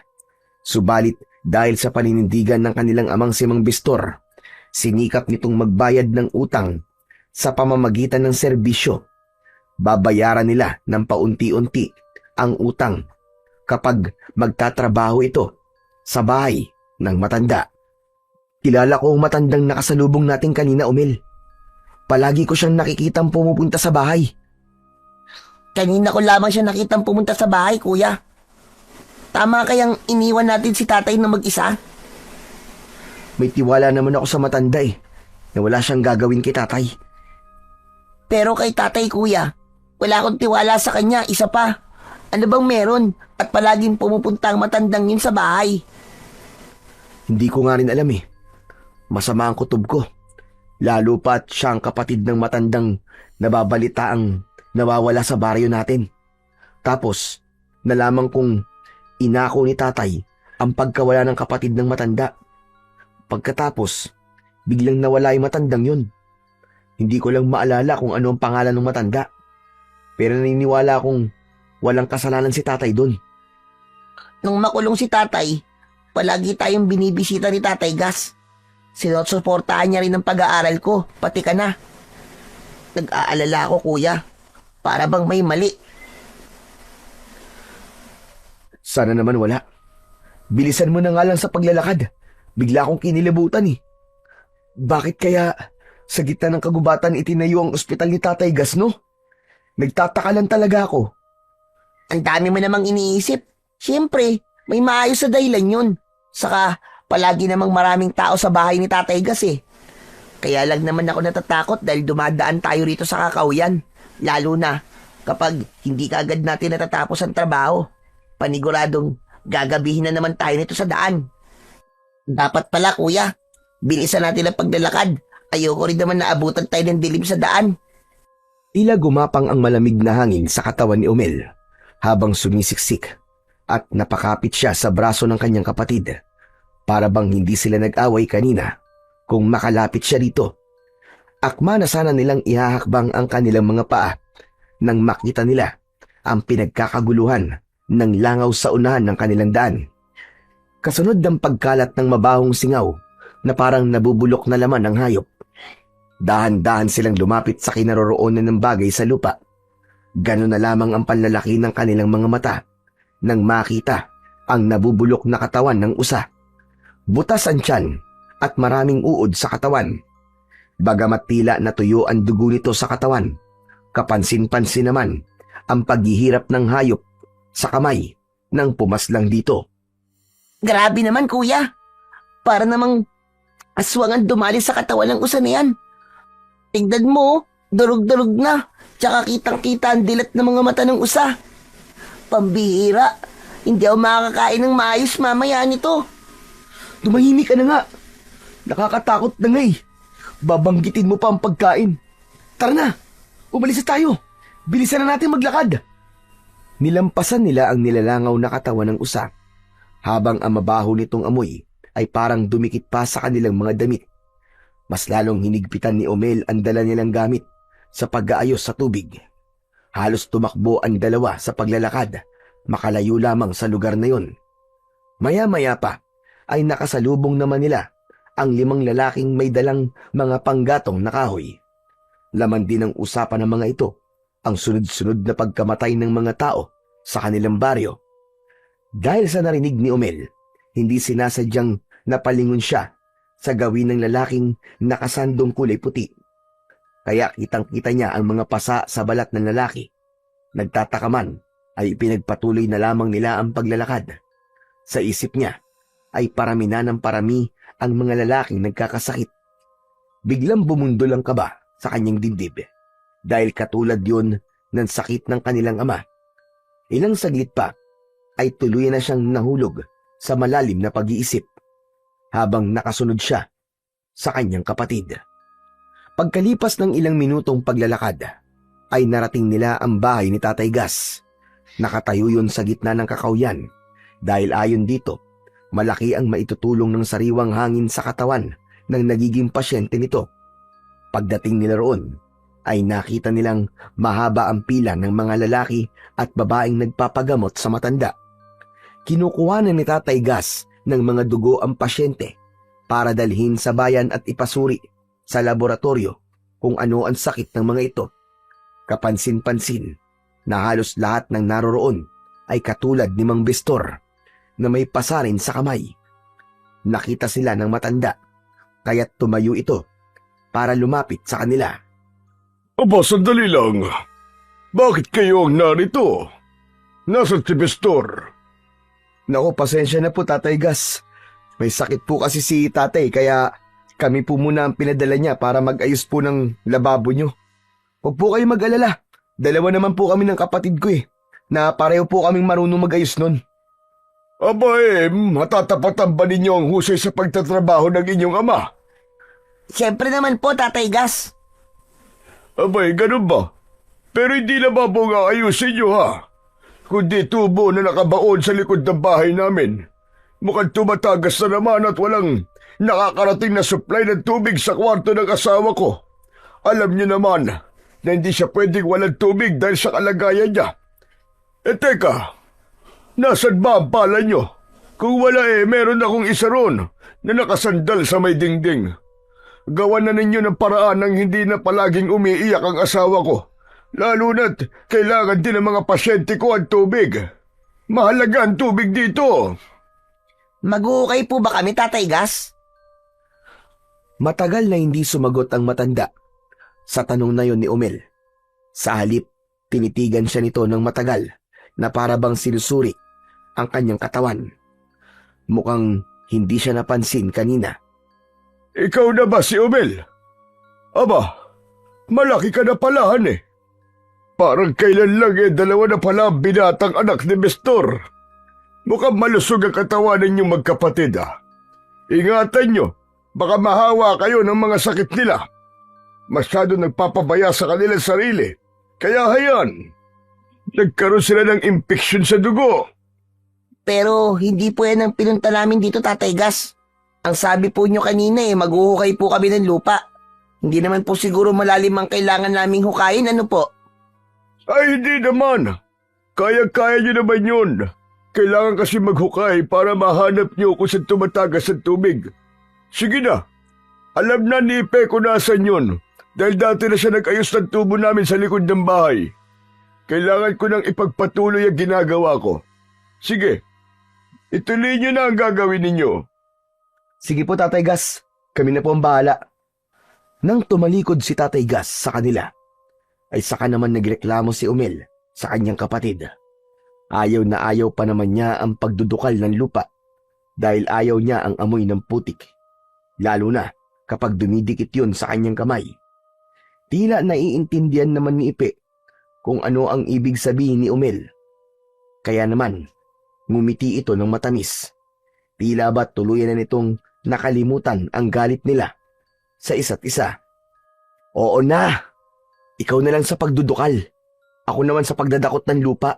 Subalit dahil sa paninindigan ng kanilang amang si Mang Bistor, sinikap nitong magbayad ng utang sa pamamagitan ng serbisyo. Babayaran nila ng paunti-unti ang utang kapag magtatrabaho ito sa bahay ng matanda. Kilala ko ang matandang nakasalubong natin kanina, Omel. Palagi ko siyang nakikitang pumupunta sa bahay. Kanina ko lamang siya nakitang pumunta sa bahay, kuya. Tama kayang iniwan natin si tatay na mag-isa? May tiwala naman ako sa matanda na wala siyang gagawin kay tatay. Pero kay tatay, kuya, wala akong tiwala sa kanya. Isa pa, ano bang meron at palaging pumupunta ang matandang yun sa bahay? Hindi ko nga rin alam Masama ang kutob ko. Lalo pa at siya ang kapatid ng matandang nababalitaang nawawala sa baryo natin. Tapos, nalaman kong inako ni tatay ang pagkawala ng kapatid ng matanda. Pagkatapos, biglang nawala yung matandang yun. Hindi ko lang maalala kung ano ang pangalan ng matanda. Pero naniniwala akong walang kasalanan si tatay doon. Nung makulong si tatay, palagi tayong binibisita ni Tatay Gas. Sinusuportahan niya rin ang pag-aaral ko, pati ka na. Nag-aalala ako, kuya. Para bang may mali. Sana naman wala. Bilisan mo na nga lang sa paglalakad. Bigla akong kinilabutan eh. Bakit kaya sa gitna ng kagubatan itinayo ang ospital ni Tatay Gas, no? Nagtataka lang talaga ako. Ang dami mo namang iniisip. Siyempre, may maayos sa dahilan yun. Saka, palagi namang maraming tao sa bahay ni Tatay Gas eh. Kaya lang naman ako natatakot dahil dumadaan tayo rito sa Kakauyan. Lalo na kapag hindi kaagad natin natatapos ang trabaho. Paniguradong gagabihin na naman tayo nito sa daan. Dapat pala, kuya. Bilisan natin ang paglalakad. Ayoko rin naman naabutan tayo ng dilim sa daan. Tila gumapang ang malamig na hangin sa katawan ni Omel habang sumisiksik at napakapit siya sa braso ng kanyang kapatid. Para bang hindi sila nag-away kanina kung makalapit siya dito. Akma na sana nilang ihahakbang ang kanilang mga paa nang makita nila ang pinagkakaguluhan ng langaw sa unahan ng kanilang daan. Kasunod ng pagkalat ng mabahong singaw na parang nabubulok na laman ng hayop. Dahan-dahan silang lumapit sa kinaroroonan ng bagay sa lupa. Ganon na lamang ang panlalaki ng kanilang mga mata nang makita ang nabubulok na katawan ng usa. Butas ang tiyan at maraming uod sa katawan. Bagamat tila natuyo ang dugo nito sa katawan, kapansin-pansin naman ang paghihirap ng hayop sa kamay nang pumaslang dito. Grabe naman, kuya. Para namang aswang ang dumali sa katawan ng usa na yan. Tignan mo, durug-durug na. Tsaka kitang-kita ang dilat ng mga mata ng usa. Pambihira. Hindi ako makakain ng maayos mamaya nito. Tumahimik ka na nga. Nakakatakot na nga eh. Babanggitin mo pa ang pagkain. Tara na, umalis na tayo. Bilisan na natin maglakad. Nilampasan nila ang nilalangaw na katawan ng usa, habang ang mabaho nitong amoy ay parang dumikit pa sa kanilang mga damit. Mas lalong hinigpitan ni Omel ang dala nilang gamit sa pag-aayos sa tubig. Halos tumakbo ang dalawa sa paglalakad, makalayo lamang sa lugar na yon. Maya-maya pa ay nakasalubong naman nila ang 5 lalaking may dalang mga panggatong na kahoy. Laman din ng usapan ng mga ito ang sunod-sunod na pagkamatay ng mga tao sa kanilang baryo. Dahil sa narinig ni Omel, hindi sinasadyang napalingon siya sa gawin ng lalaking nakasandong kulay puti. Kaya kitang-kita niya ang mga pasa sa balat ng lalaki. Nagtataka man ay pinagpatuloy na lamang nila ang paglalakad. Sa isip niya ay parami na ng parami ang mga lalaking nagkakasakit. Biglang bumundol ang kaba sa kanyang dibdib dahil katulad yun ng sakit ng kanilang ama. Ilang saglit pa ay tuluyan na siyang nahulog sa malalim na pag-iisip habang nakasunod siya sa kanyang kapatid. Pagkalipas ng ilang minutong paglalakad, ay narating nila ang bahay ni Tatay Gas. Nakatayo yun sa gitna ng kakauyan dahil ayon dito, malaki ang maitutulong ng sariwang hangin sa katawan ng nagiging pasyente nito. Pagdating nila roon, ay nakita nilang mahaba ang pila ng mga lalaki at babaeng nagpapagamot sa matanda. Kinukuha na ni Tatay Gas ng mga dugo ang pasyente para dalhin sa bayan at ipasuri sa laboratorio kung ano ang sakit ng mga ito. Kapansin-pansin na halos lahat ng naroroon ay katulad ni Mang Bestor na may pasarin sa kamay. Nakita sila ng matanda kaya't tumayo ito para lumapit sa kanila. Aba, sandali lang. Bakit kayo ang narito? Nasaan si Bestor? Naku, pasensya na po Tatay Gas. May sakit po kasi si tatay kaya kami po muna ang pinadala niya para mag-ayos po ng lababo niyo. Huwag po kayo mag-alala. Dalawa naman po kami ng kapatid ko na pareho po kaming marunong mag-ayos nun. Aba matatapatan ba ninyo ang husay sa pagtatrabaho ng inyong ama? Siyempre naman po, Tatay Gas. Abay, ganun ba? Pero hindi lababo nga ayusin nyo ha. kundi tubo na nakabaon sa likod ng bahay namin. Mukhang tumatagas na naman at walang nakakarating na supply ng tubig sa kwarto ng asawa ko. Alam niyo naman na hindi siya pwedeng walang tubig dahil sa kalagayan niya. Teka, nasan ba ang pala niyo? Kung wala meron akong isa ron na nakasandal sa may dingding. Gawan na ninyo ng paraan ng hindi na palaging umiiyak ang asawa ko. Lalo na't kailangan din ng mga pasyente ko ang tubig. Mahalaga ang tubig dito. Mag-uukay po ba kami, Tatay Gas? Matagal na hindi sumagot ang matanda sa tanong na yon ni Umel. Sa halip, tinitigan siya nito ng matagal na para bang sinusuri ang kanyang katawan. Mukhang hindi siya napansin kanina. Ikaw na ba si Umel? Aba, malaki ka na palahan eh. Parang kailan lang dalawa na pala ang binatang anak ni Bestor. Mukhang malusog ang katawan ninyong magkapatid Ingatan nyo, baka mahawa kayo ng mga sakit nila. Masyado nagpapabaya sa kanilang sarili. Kaya hayan, nagkaroon sila ng impeksyon sa dugo. Pero hindi po yan ang pinunta namin dito, Tatay Gas. Ang sabi po nyo kanina maghuhukay po kami ng lupa. Hindi naman po siguro malalim ang kailangan naming hukayin, ano po? Ay, hindi naman. Kaya-kaya nyo naman yun. Kailangan kasi maghukay para mahanap nyo kung saan tumatagas ang tubig. Sige na. Alam na ni Ipe kung nasan yun. Dahil dati na siya nag-ayos ng tubo namin sa likod ng bahay. Kailangan ko nang ipagpatuloy ang ginagawa ko. Sige. Ituloy nyo na ang gagawin ninyo. Sige po, Tatay Gas. Kami na po ang bahala. Nang tumalikod si Tatay Gas sa kanila, ay saka naman nagreklamo si Umel sa kanyang kapatid. Ayaw na ayaw pa naman niya ang pagdudukal ng lupa dahil ayaw niya ang amoy ng putik. Lalo na kapag dumidikit yun sa kanyang kamay. Tila naiintindihan naman ni Ipe kung ano ang ibig sabihin ni Umel. Kaya naman, ngumiti ito ng matamis. Tila ba tuluyan na nitong nakalimutan ang galit nila sa isa't isa. Oo na! Ikaw na lang sa pagdudukal. Ako naman sa pagdadakot ng lupa.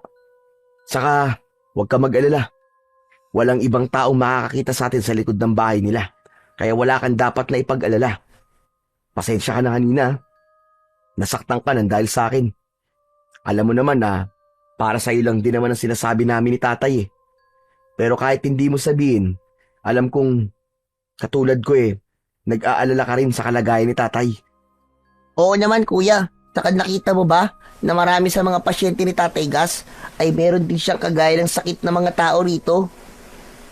Saka, huwag ka mag-alala. Walang ibang taong makakakita sa atin sa likod ng bahay nila. Kaya wala kang dapat na ipag-alala. Pasensya ka na kanina. Nasaktan ka nang dahil sa akin. Alam mo naman na para sa iyo lang din naman ang sinasabi namin ni tatay Pero kahit hindi mo sabihin, alam kong katulad ko nag-aalala ka rin sa kalagayan ni tatay. Oo naman, kuya. Saka nakita mo ba na marami sa mga pasyente ni Tatay Gas ay meron din siyang kagaya ng sakit ng mga tao rito?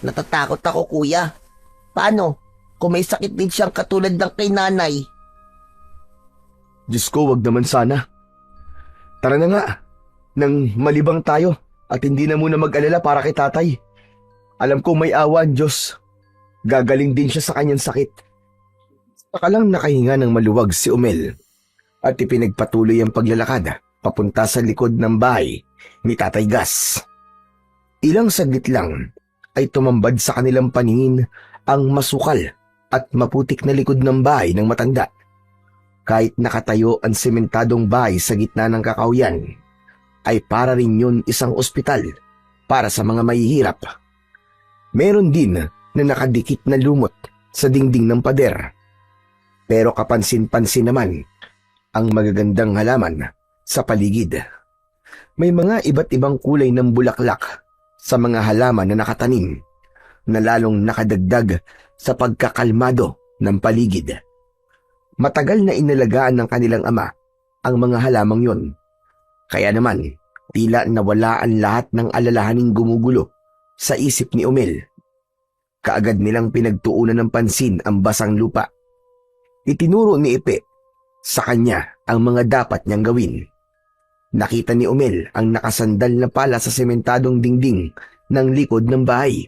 Natatakot ako, kuya. Paano kung may sakit din siyang katulad ng kay nanay? Diyos ko, wag naman sana. Tara na nga, nang malibang tayo at hindi na muna mag-alala para kay tatay. Alam ko may awa ang Diyos. Gagaling din siya sa kanyang sakit. Saka lang nakahinga ng maluwag si Umel at ipinagpatuloy ang paglalakad papunta sa likod ng bahay ni Tatay Gas. Ilang saglit lang ay tumambad sa kanilang paningin ang masukal at maputik na likod ng bahay ng matanda. Kahit nakatayo ang sementadong bahay sa gitna ng kakawyan, ay para rin yun isang ospital para sa mga mahihirap. Meron din na nakadikit na lumot sa dingding ng pader. Pero kapansin-pansin naman ang magagandang halaman sa paligid. May mga iba't ibang kulay ng bulaklak sa mga halaman na nakatanim na lalong nakadagdag sa pagkakalmado ng paligid. Matagal na inalagaan ng kanilang ama ang mga halamang yon. Kaya naman, tila nawala ang lahat ng alalahaning gumugulo sa isip ni Umel. Kaagad nilang pinagtuunan ng pansin ang basang lupa. Itinuro ni Ipe sa kanya ang mga dapat niyang gawin. Nakita ni Umel ang nakasandal na pala sa sementadong dingding ng likod ng bahay.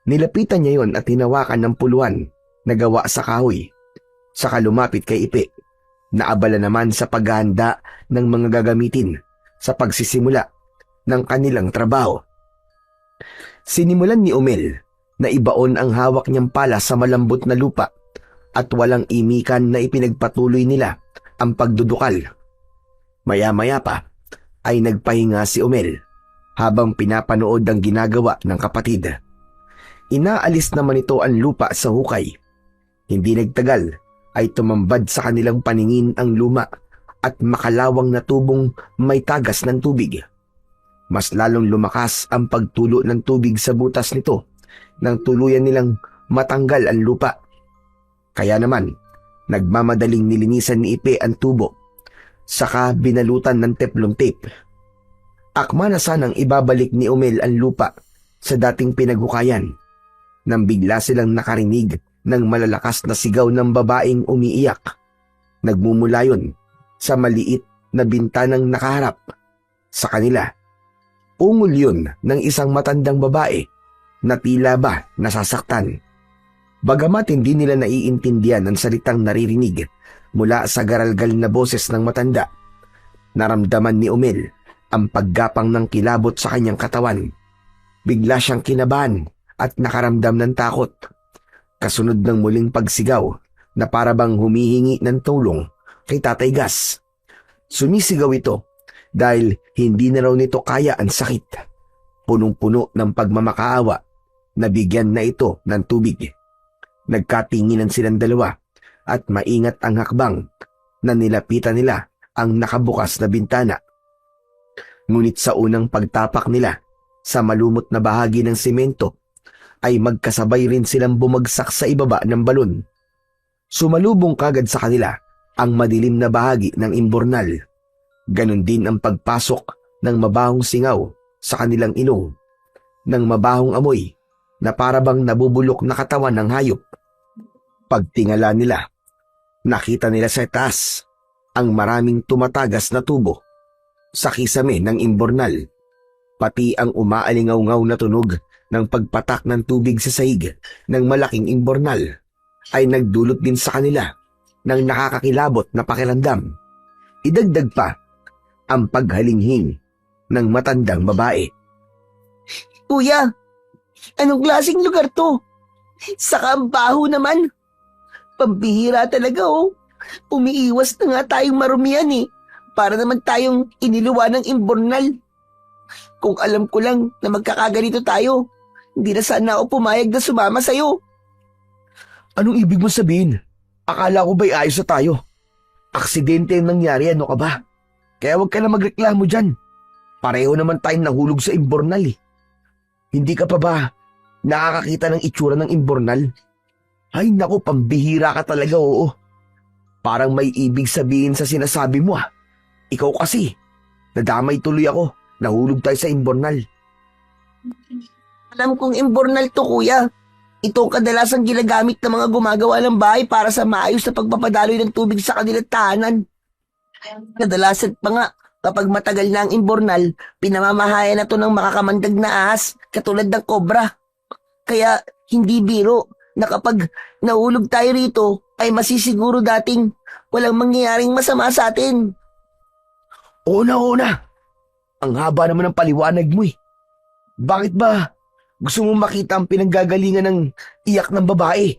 Nilapitan niya yon at hinawakan ng puluhan na gawa sa kahoy. Saka lumapit kay Ipe, naabala naman sa paghahanda ng mga gagamitin sa pagsisimula ng kanilang trabaho. Sinimulan ni Umel na ibaon ang hawak niyang pala sa malambot na lupa at walang imikan na ipinagpatuloy nila ang pagdudukal. Maya-maya pa ay nagpahinga si Umel habang pinapanood ang ginagawa ng kapatid. Inaalis naman ito ang lupa sa hukay. Hindi nagtagal ay tumambad sa kanilang paningin ang luma at makalawang na tubong may tagas ng tubig. Mas lalong lumakas ang pagtulo ng tubig sa butas nito nang tuluyan nilang matanggal ang lupa. Kaya naman, nagmamadaling nilinisan ni Ipe ang tubo, saka binalutan ng teplong tape. Akma na sanang ibabalik ni Umel ang lupa sa dating pinaghukayan nang bigla silang nakarinig ng malalakas na sigaw ng babaeng umiiyak. Nagmumula yun sa maliit na bintanang nakaharap sa kanila. Ungol yun ng isang matandang babae na tila ba nasasaktan. Bagamat hindi nila naiintindihan ang salitang naririnig mula sa garalgal na boses ng matanda, naramdaman ni Umel ang paggapang ng kilabot sa kanyang katawan. Bigla siyang kinabahan at nakaramdam ng takot. Kasunod ng muling pagsigaw na parabang humihingi ng tulong kay Tatay Gas. Sumisigaw ito dahil hindi na raw nito kaya ang sakit. Punong-puno ng pagmamakaawa, nabigyan na ito ng tubig. Nagkatinginan silang dalawa at maingat ang hakbang na nilapitan nila ang nakabukas na bintana. Ngunit sa unang pagtapak nila sa malumot na bahagi ng semento ay magkasabay rin silang bumagsak sa ibaba ng balon. Sumalubong kagad sa kanila ang madilim na bahagi ng imbornal. Ganon din ang pagpasok ng mabahong singaw sa kanilang ilong, ng mabahong amoy na parabang nabubulok na katawan ng hayop. Pagtingala nila, nakita nila sa taas ang maraming tumatagas na tubo sa kisame ng imbornal, pati ang umaalingaw-ngaw na tunog ng pagpatak ng tubig sa sahig ng malaking imbornal ay nagdulot din sa kanila ng nakakakilabot na pakiramdam. Idagdag pa ang paghalinghing ng matandang babae. Kuya, anong klaseng lugar to? Saka ang baho naman. Pambihira talaga oh. Umiiwas na nga tayong marumihan eh. Para naman tayong iniluwa ng imbornal. Kung alam ko lang na magkakaganito tayo, hindi na sana ako pumayag na sumama sa'yo. Anong ibig mo sabihin? Akala ko ba'y ayos na tayo? Aksidente ang nangyari, ano ka ba? Kaya huwag ka na magreklamo dyan. Pareho naman tayong nahulog sa imbornal eh. Hindi ka pa ba nakakakita ng itsura ng imbornal? Ay naku, pambihira ka talaga, oo. Parang may ibig sabihin sa sinasabi mo ah. Ikaw kasi, nadamay tuloy ako. Nahulog tayo sa imbornal. Alam kong imbornal to kuya. Ito ang kadalasang ginagamit ng mga gumagawa ng bahay para sa maayos na pagpapadaloy ng tubig sa kanilang tahanan. Kadalasan pa nga, kapag matagal na ang imbornal, pinamamahayan na to ng makakamandag na ahas katulad ng kobra. Kaya hindi biro na kapag nahulog tayo rito ay masisiguro dating walang mangyayaring masama sa atin. Oo na. Ang haba naman ng paliwanag mo eh. Bakit ba gusto mo makita ang pinanggagalingan ng iyak ng babae?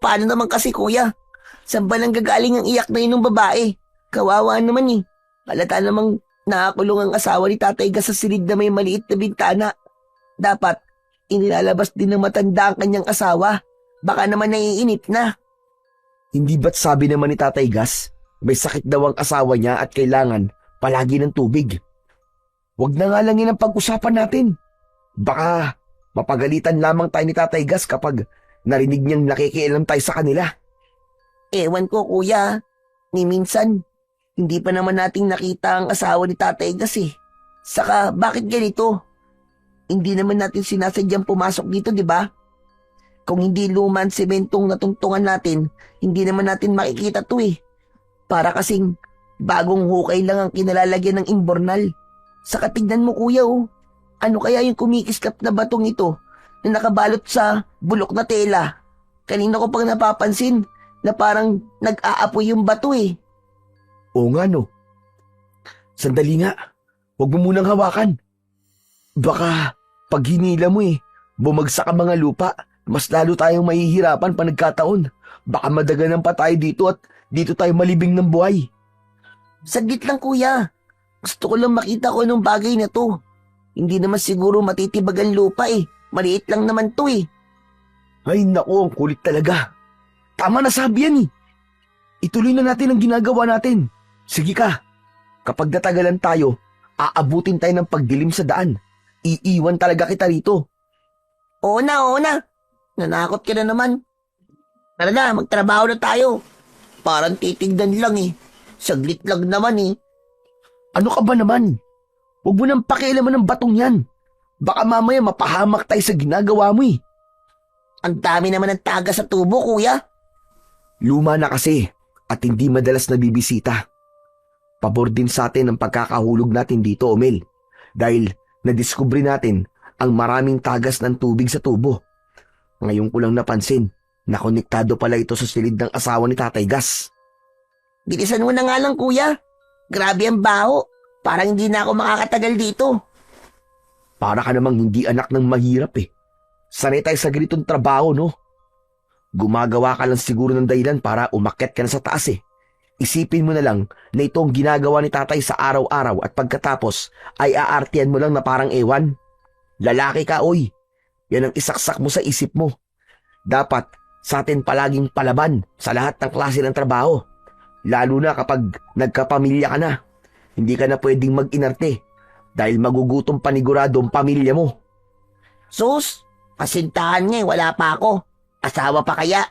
Paano naman kasi kuya? Saan ba nang gagaling ang iyak na yun ng babae? Kawawa naman eh. Halata namang nakakulong ang asawa ni Tatay Gas sa silid na may maliit na bintana. Dapat, inilalabas din ng matanda ang kanyang asawa. Baka naman naiinip na. Hindi ba't sabi naman ni Tatay Gas, may sakit daw ang asawa niya at kailangan palagi ng tubig? Huwag na nga lang yun ang pag-usapan natin. Baka mapagalitan lamang tayo ni Tatay Gas kapag narinig niyang nakikialam tayo sa kanila. Ewan ko kuya, ni minsan, hindi pa naman nating nakita ang asawa ni Tatay Gas eh. Saka bakit ganito? Hindi naman natin sinasadyang pumasok dito, di ba? Kung hindi luma ang sementong natungtungan natin, hindi naman natin makikita to eh. Para kasing bagong hukay lang ang kinalalagyan ng imbornal. Saka tignan mo kuya oh, ano kaya yung kumikislap na batong ito na nakabalot sa bulok na tela? Kanina ko pang napapansin na parang nag-aapoy yung bato eh. Oo nga no. Sandali nga, huwag mo munang hawakan. Baka pag hinila mo bumagsak ang mga lupa, mas lalo tayong mahihirapan pa nagkataon. Baka madaganan pa tayo dito at dito tayo malibing ng buhay. Saglit lang kuya. Gusto ko lang makita ko anong bagay na to. Hindi naman siguro matitibag ang lupa eh. Maliit lang naman to eh. Ay naku, ang kulit talaga. Tama na sabi yan eh. Ituloy na natin ang ginagawa natin. Sige ka, kapag natagalan tayo, aabutin tayo ng pagdilim sa daan. Iiwan talaga kita rito. Oo na, oo na. Nanakot ka na naman. Tara na, magtrabaho na tayo. Parang titignan lang eh. Saglit lang naman eh. Ano ka ba naman? Huwag mo nang pakialaman ng batong yan. Baka mamaya mapahamak tayo sa ginagawa mo eh. Ang dami naman ng taga sa tubo, kuya. Luma na kasi at hindi madalas nabibisita. Pabor din sa atin ang pagkakahulog natin dito, Omel. Dahil nadiskubre natin ang maraming tagas ng tubig sa tubo. Ngayon ko lang napansin na konektado pala ito sa silid ng asawa ni Tatay Gas. Bilisan mo na nga lang, kuya. Grabe ang baho. Parang hindi na ako makakatagal dito. Para ka namang hindi anak ng mahirap eh. Sanay tayo sa ganitong trabaho, no? Gumagawa ka lang siguro ng dahilan para umakyat ka na sa taas eh. Isipin mo na lang na ito ang ginagawa ni tatay sa araw-araw at pagkatapos ay aartihan mo lang na parang ewan. Lalaki ka, oy. Yan ang isaksak mo sa isip mo. Dapat sa atin palaging palaban sa lahat ng klase ng trabaho. Lalo na kapag nagkapamilya ka na. Hindi ka na pwedeng mag-inarte dahil magugutom panigurado ang pamilya mo. Sus, kasintahan niya eh, wala pa ako. Asawa pa kaya?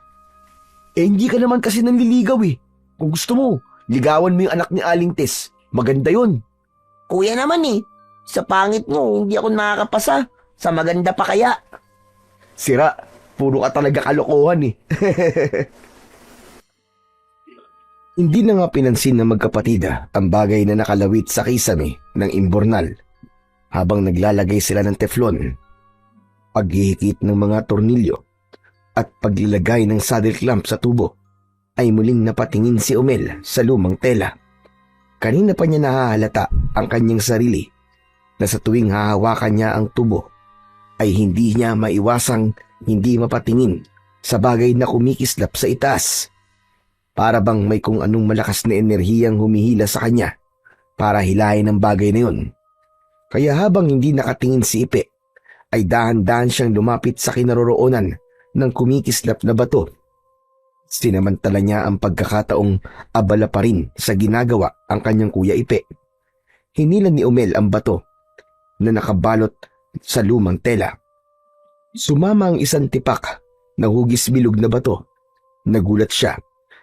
Eh hindi ka naman kasi nanliligaw eh. Kung gusto mo, ligawan mo yung anak ni Aling Tess. Maganda yun. Kuya naman eh. Sa pangit mo, hindi ako nakakapasa. Sa maganda pa kaya? Sira, puro ka talaga kalokohan eh. Hindi na nga pinansin ng magkapatida ang bagay na nakalawit sa kisame ng imbornal habang naglalagay sila ng teflon, paghihikit ng mga tornilyo at paglalagay ng saddle clamp sa tubo ay muling napatingin si Omel sa lumang tela. Kanina pa niya nahahalata ang kanyang sarili na sa tuwing hahawakan niya ang tubo ay hindi niya maiwasang hindi mapatingin sa bagay na kumikislap sa itaas. Para bang may kung anong malakas na enerhiyang humihila sa kanya para hilahin ang bagay na yun. Kaya habang hindi nakatingin si Ipe, ay dahan-dahan siyang lumapit sa kinaroroonan ng kumikislap na bato. Sinamantala niya ang pagkakataong abala pa rin sa ginagawa ang kanyang kuya Ipe. Hinilan ni Omel ang bato na nakabalot sa lumang tela. Sumama ang isang tipak na hugis bilog na bato. Nagulat siya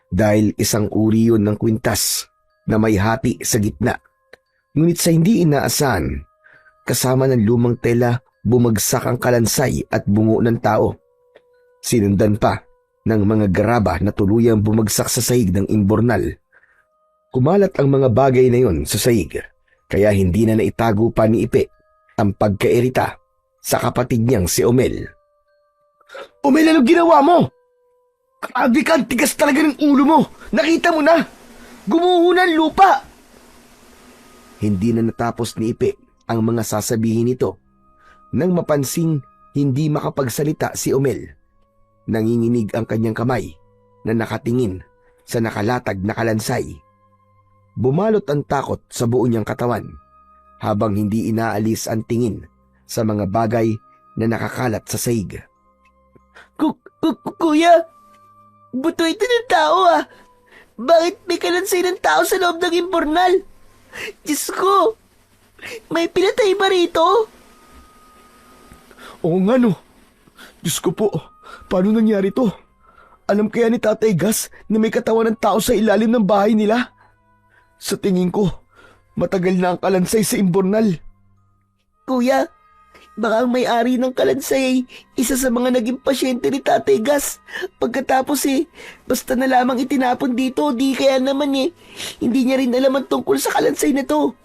dahil isang uri yun ng kwintas na may hati sa gitna. Ngunit sa hindi inaasahan, kasama ng lumang tela bumagsak ang kalansay at bungo ng tao. Sinundan pa ng mga garaba na tuluyang bumagsak sa sahig ng imbornal. Kumalat ang mga bagay na yon sa sahig, kaya hindi na naitago pa ni Ipe ang pagkairita sa kapatid niyang si Omel. Umel, anong ginawa mo? Grabe ka, ang tigas talaga ng ulo mo. Nakita mo na. Gumuho na ang lupa. Hindi na natapos ni Ipe ang mga sasabihin nito nang mapansing hindi makapagsalita si Omel. Nanginginig ang kanyang kamay na nakatingin sa nakalatag na kalansay. Bumalot ang takot sa buo niyang katawan habang hindi inaalis ang tingin sa mga bagay na nakakalat sa sahig. Kuya, buto ito ng tao ah. Bakit may kalansay ng tao sa loob ng imbornal? Diyos ko, may pinatay ba rito? Oo nga no. Diyos ko po, paano nangyari to? Alam kaya ni Tatay Gas na may katawan ng tao sa ilalim ng bahay nila? Sa tingin ko, matagal na ang kalansay sa imbornal. Kuya, baka ang may-ari ng kalansay ay isa sa mga naging pasyente ni Tatay Gas. Pagkatapos basta na lamang itinapon dito, di kaya naman hindi niya rin alam ang tungkol sa kalansay na to.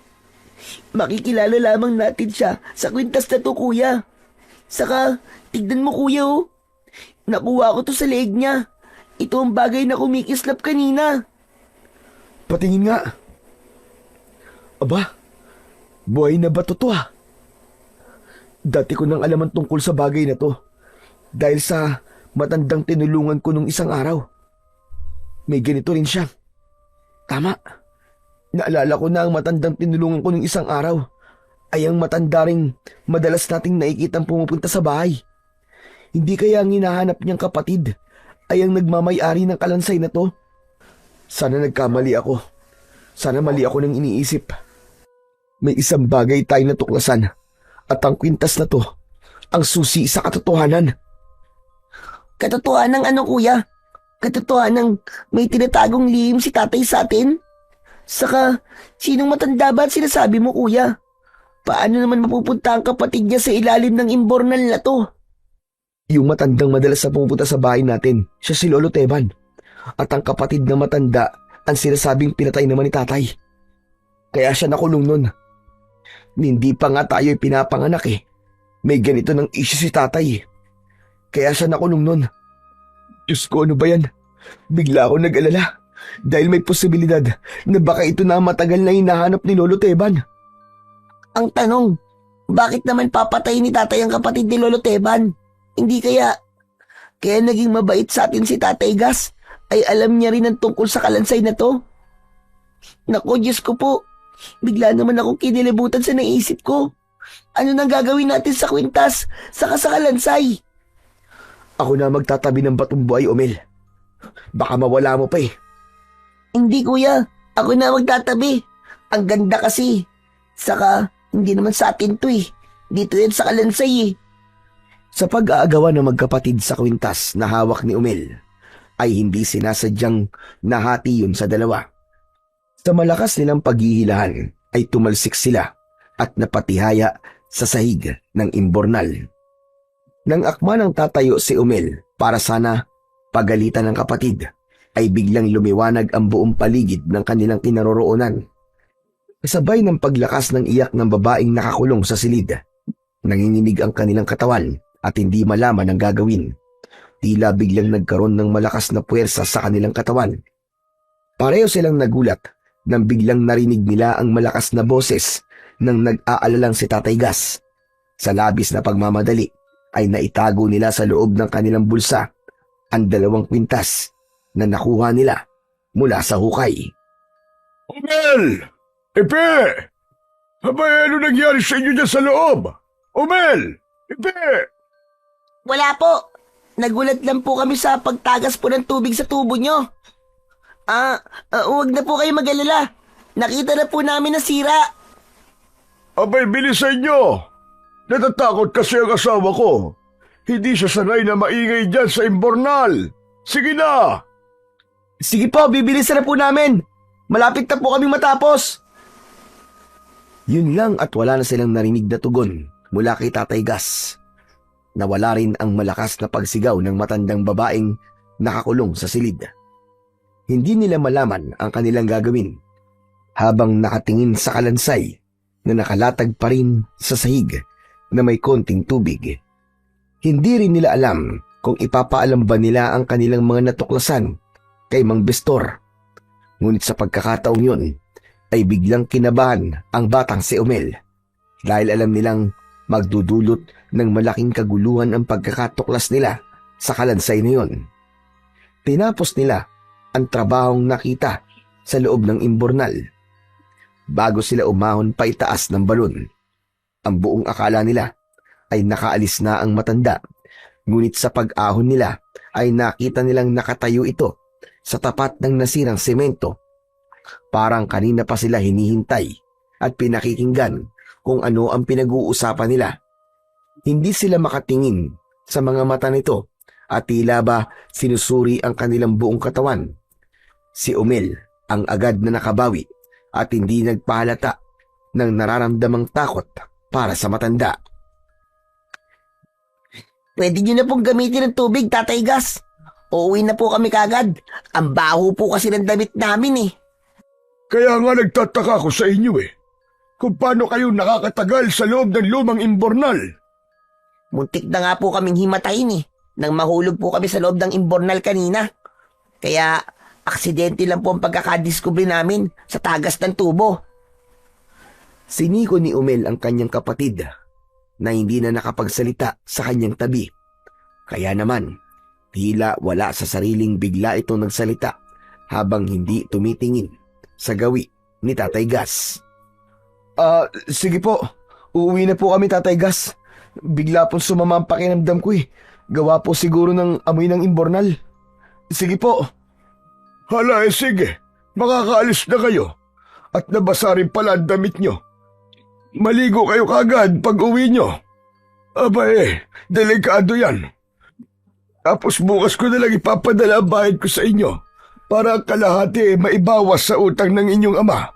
Makikilala lamang natin siya sa kwintas na to, kuya. Saka, tignan mo kuya oh. Nakuha ko to sa leeg niya. Ito ang bagay na kumikislap kanina. Patingin nga. Aba, buhay na ba to ah? Dati ko nang alam ang tungkol sa bagay na to dahil sa matandang tinulungan ko nung isang araw. May ganito rin siya. Tama. Naalala ko na ang matandang tinulungan ko nung isang araw ay ang matanda ring madalas nating nakikitang pumupunta sa bahay. Hindi kaya ang hinahanap niyang kapatid ay ang nagmamay-ari ng kalansay na to? Sana nagkamali ako. Sana mali ako ng iniisip. May isang bagay tayo natuklasan at ang kwintas na to ang susi sa katotohanan. Katotohanan ano, kuya? Katotohanan may tinatagong lihim si tatay sa atin? Saka, sinong matanda ba at sinasabi mo, kuya? Paano naman mapupunta ang kapatid niya sa ilalim ng imbornal na to? Yung matandang madalas na pumupunta sa bahay natin, siya si Lolo Teban. At ang kapatid na matanda ang sinasabing pinatay naman ni tatay. Kaya siya nakulong nun. Hindi pa nga tayo pinapanganak eh. May ganito ng issue si tatay eh. Kaya siya nakulong nun. Diyos ko, ano ba yan? Bigla ako nag-alala dahil may posibilidad na baka ito na ang matagal na hinahanap ni Lolo Teban. Ang tanong, bakit naman papatay ni tatay ang kapatid ni Lolo Teban? Hindi kaya naging mabait sa atin si Tatay Gas ay alam niya rin ang tungkol sa kalansay na to? Naku, Diyos ko po, bigla naman akong kinilibutan sa naisip ko. Ano nang gagawin natin sa kwintas, saka sa kalansay? Ako na magtatabi ng batong buhay, Omel. Baka mawala mo pa eh. Hindi, kuya, ako na magtatabi. Ang ganda kasi. Saka, hindi naman sa atin to eh. Dito yan sa kalansay eh. Sa pag-aagawan ng magkapatid sa kwintas na hawak ni Umel, ay hindi sinasadyang nahati yun sa dalawa. Sa malakas nilang paghihilahan ay tumalsik sila at napatihaya sa sahig ng imbornal. Nang akma ng tatayo si Umel para sana pagalitan ng kapatid, ay biglang lumiwanag ang buong paligid ng kanilang kinaroroonan. Kasabay ng paglakas ng iyak ng babaeng nakakulong sa silid, nanginginig ang kanilang katawan at hindi malaman ang gagawin. Tila biglang nagkaroon ng malakas na puwersa sa kanilang katawan. Pareho silang nagulat nang biglang narinig nila ang malakas na boses ng nag-aalalang si Tatay Gas. Sa labis na pagmamadali ay naitago nila sa loob ng kanilang bulsa ang 2 kwintas na nakuha nila mula sa hukay. Umel! Ipe! Abay, ano nangyari sa inyo dyan sa loob? Umel! Ipe! Wala po. Nagulat lang po kami sa pagtagas po ng tubig sa tubo nyo. Huwag na po kayo mag-alala. Nakita na po namin na sira. Abay, bilisan nyo! Natatakot kasi ang asawa ko. Hindi siya sanay na maingay dyan sa imbornal. Sige na! Sige po, bibilisan na po namin. Malapit na po kami matapos. Yun lang at wala na silang narinig na tugon mula kay Tatay Gas. Nawala rin ang malakas na pagsigaw ng matandang babaeng nakakulong sa silid. Hindi nila malaman ang kanilang gagawin habang nakatingin sa kalansay na nakalatag pa rin sa sahig na may konting tubig. Hindi rin nila alam kung ipapaalam ba nila ang kanilang mga natuklasan kay Mang Bestor. Ngunit sa pagkakataong yun ay biglang kinabahan ang batang si Umel dahil alam nilang magdudulot ng malaking kaguluhan ang pagkakatuklas nila sa kalansay na yun. Tinapos nila ang trabahong nakita sa loob ng imbornal. Bago sila umahon pa itaas ng balon, ang buong akala nila ay nakaalis na ang matanda. Ngunit sa pag-ahon nila ay nakita nilang nakatayo ito sa tapat ng nasirang semento. Parang kanina pa sila hinihintay at pinakikinggan kung ano ang pinag-uusapan nila. Hindi sila makatingin sa mga mata nito at tila ba sinusuri ang kanilang buong katawan. Si Umel ang agad na nakabawi at hindi nagpahalata ng nararamdamang takot para sa matanda. Pwede nyo na pong gamitin ng tubig, Tatay Gas. Uuwi na po kami kagad. Ang baho po kasi ng damit namin eh. Kaya nga nagtataka ko sa inyo eh. Kung paano kayo nakakatagal sa loob ng lumang imbornal. Muntik na nga po kaming himatayin eh. Nang mahulog po kami sa loob ng imbornal kanina. Kaya aksidente lang po ang pagkakadiskubre namin sa tagas ng tubo. Siniko ni Umel ang kanyang kapatid na hindi na nakapagsalita sa kanyang tabi. Kaya naman, tila wala sa sariling bigla itong nagsalita habang hindi tumitingin sa gawi ni Tatay Gas. Sige po. Uuwi na po kami, Tatay Gas. Bigla pong sumama ang pakiramdam ko eh. Gawa po siguro ng amoy ng imbornal. Sige po. Hala, sige. Makakaalis na kayo. At nabasa rin pala ang damit nyo. Maligo kayo kagad pag uwi nyo. Aba delikado yan. Tapos bukas ko na lang ipapadala ang bayad ko sa inyo para ang kalahati maibawas sa utang ng inyong ama.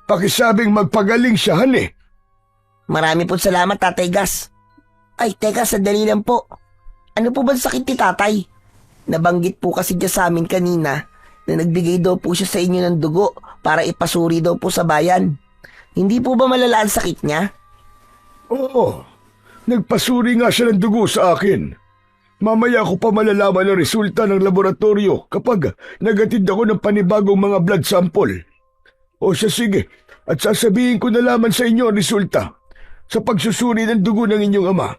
Pakisabing magpagaling siya, hane. Marami po salamat, Tatay Gas. Ay, teka, sandali lang po. Ano po ba sakit ni Tatay? Nabanggit po kasi niya sa amin kanina na nagbigay daw po siya sa inyo ng dugo para ipasuri daw po sa bayan. Hindi po ba malala ang sakit niya? Oo, nagpasuri nga siya ng dugo sa akin. Mamaya ko pa malalaman ang resulta ng laboratorio kapag nagatid ako ng panibagong mga blood sample. O siya sige, at sasabihin ko na lamang sa inyo ang resulta sa pagsusuri ng dugo ng inyong ama.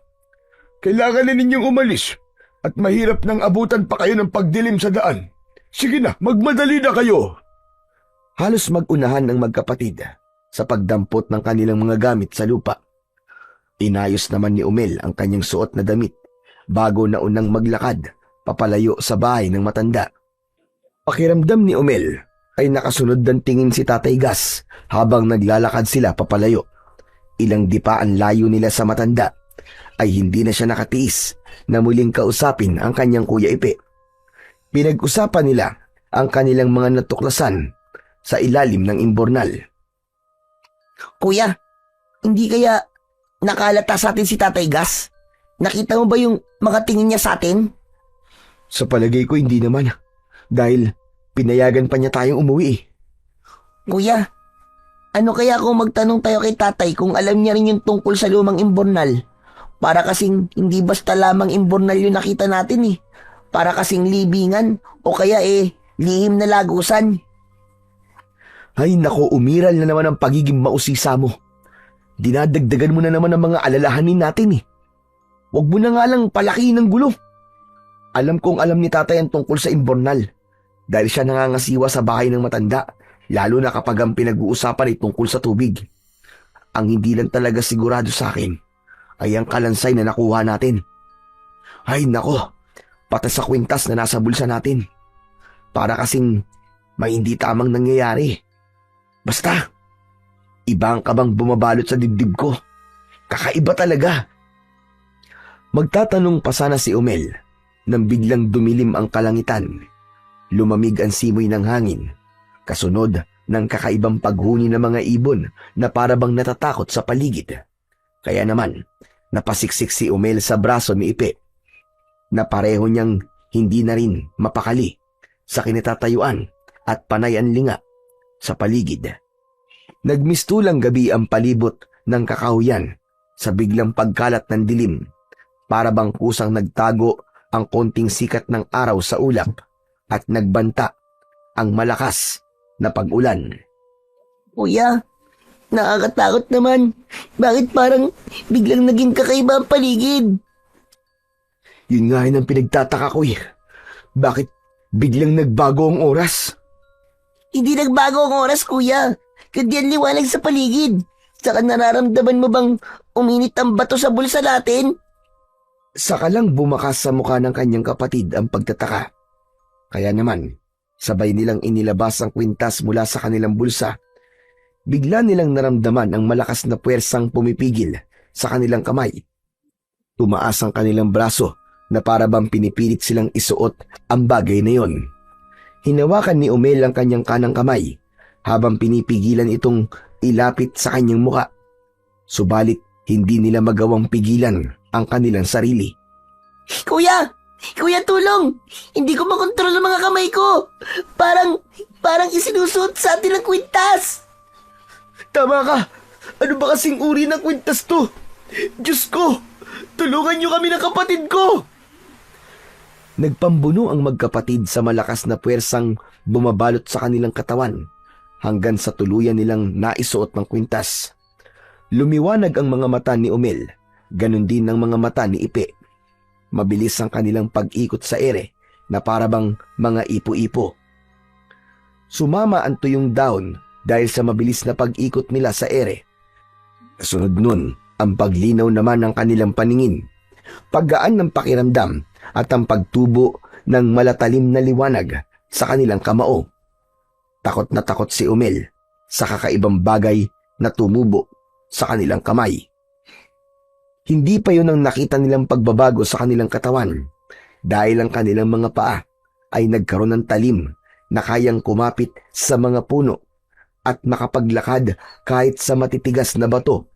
Kailangan na ninyong umalis at mahirap nang abutan pa kayo ng pagdilim sa daan. Sige na, magmadali na kayo. Halos mag-unahan ng magkapatid sa pagdampot ng kanilang mga gamit sa lupa. Inayos naman ni Umel ang kanyang suot na damit bago na unang maglakad papalayo sa bahay ng matanda. Pakiramdam ni Umel ay nakasunod ng tingin si Tatay Gas habang naglalakad sila papalayo. Ilang dipaan layo nila sa matanda ay hindi na siya nakatiis na muling kausapin ang kanyang Kuya Ipe. Pinag-usapan nila ang kanilang mga natuklasan sa ilalim ng imbornal. Kuya, hindi kaya nakalata sa atin si Tatay Gas? Nakita mo ba yung mga tingin niya sa atin? Sa palagay ko hindi naman dahil pinayagan pa niya tayong umuwi eh. Kuya, ano kaya kung magtanong tayo kay Tatay kung alam niya rin yung tungkol sa lumang imbornal? Para kasing hindi basta lamang imbornal yung nakita natin eh. Para kasing libingan o kaya lihim na lagusan. Ay nako, umiral na naman ang pagiging mausisa mo. Dinadagdagan mo na naman ang mga alalahanin natin eh. Huwag mo na nga lang palakihin ng gulo. Alam kong alam ni Tatay ang tungkol sa imbornal dahil siya nangangasiwa sa bahay ng matanda, lalo na kapag ang pinag-uusapan ay tungkol sa tubig. Ang hindi lang talaga sigurado sa akin ay ang kalansay na nakuha natin. Ay nako, pati sa kwintas na nasa bulsa natin. Para kasing may hindi tamang nangyayari. Basta, iba ang kabang bumabalot sa dibdib ko. Kakaiba talaga. Magtatanong pa sana si Umel nang biglang dumilim ang kalangitan. Lumamig ang simoy ng hangin, kasunod ng kakaibang paghuni ng mga ibon na parabang natatakot sa paligid. Kaya naman, napasiksik si Umel sa braso ni Ipe na pareho niyang hindi na rin mapakali sa kinatatayuan at panay ang linga sa paligid. Nagmistulang gabi ang palibot ng kakahuyan sa biglang pagkalat ng dilim. Para bang kusang nagtago ang konting sikat ng araw sa ulap at nagbanta ang malakas na pag-ulan. Kuya, nakakatakot naman. Bakit parang biglang naging kakaiba ang paligid? Yun nga yun ang pinagtataka ko eh. Bakit biglang nagbago ang oras? Hindi nagbago ang oras, kuya. Kundi ang liwanag sa paligid. Saka nararamdaman mo bang uminit ang bato sa bulsa natin? Saka lang bumakas sa mukha ng kanyang kapatid ang pagtataka. Kaya naman, sabay nilang inilabas ang kwintas mula sa kanilang bulsa. Bigla nilang naramdaman ang malakas na puwersang pumipigil sa kanilang kamay. Tumaas ang kanilang braso na para bang pinipilit silang isuot ang bagay na yon. Hinawakan ni Umel ang kanyang kanang kamay habang pinipigilan itong ilapit sa kanyang muka. Subalit hindi nila magawang pigilan ang kanilang sarili. Kuya! Kuya, tulong! Hindi ko makontrol ang mga kamay ko. Parang isinusuot sa atin ang kwintas. Tama ka! Ano ba kasing uri ng kwintas to? Diyos ko! Tulungan niyo kami ng kapatid ko! Nagpambuno ang magkapatid sa malakas na puwersang bumabalot sa kanilang katawan hanggang sa tuluyan nilang naisuot ng kwintas. Lumiwanag ang mga mata ni Umel, ganun din ang mga mata ni Ipe. Mabilis ang kanilang pag-ikot sa ere na parabang mga ipo-ipo. Sumama ang tuyong daon dahil sa mabilis na pag-ikot nila sa ere. Kasunod nun ang paglinaw naman ng kanilang paningin, paggaan ng pakiramdam at ang pagtubo ng malatalim na liwanag sa kanilang kamao. Takot na takot si Umel sa kakaibang bagay na tumubo sa kanilang kamay. Hindi pa yun ang nakita nilang pagbabago sa kanilang katawan dahil ang kanilang mga paa ay nagkaroon ng talim na kayang kumapit sa mga puno at makapaglakad kahit sa matitigas na bato.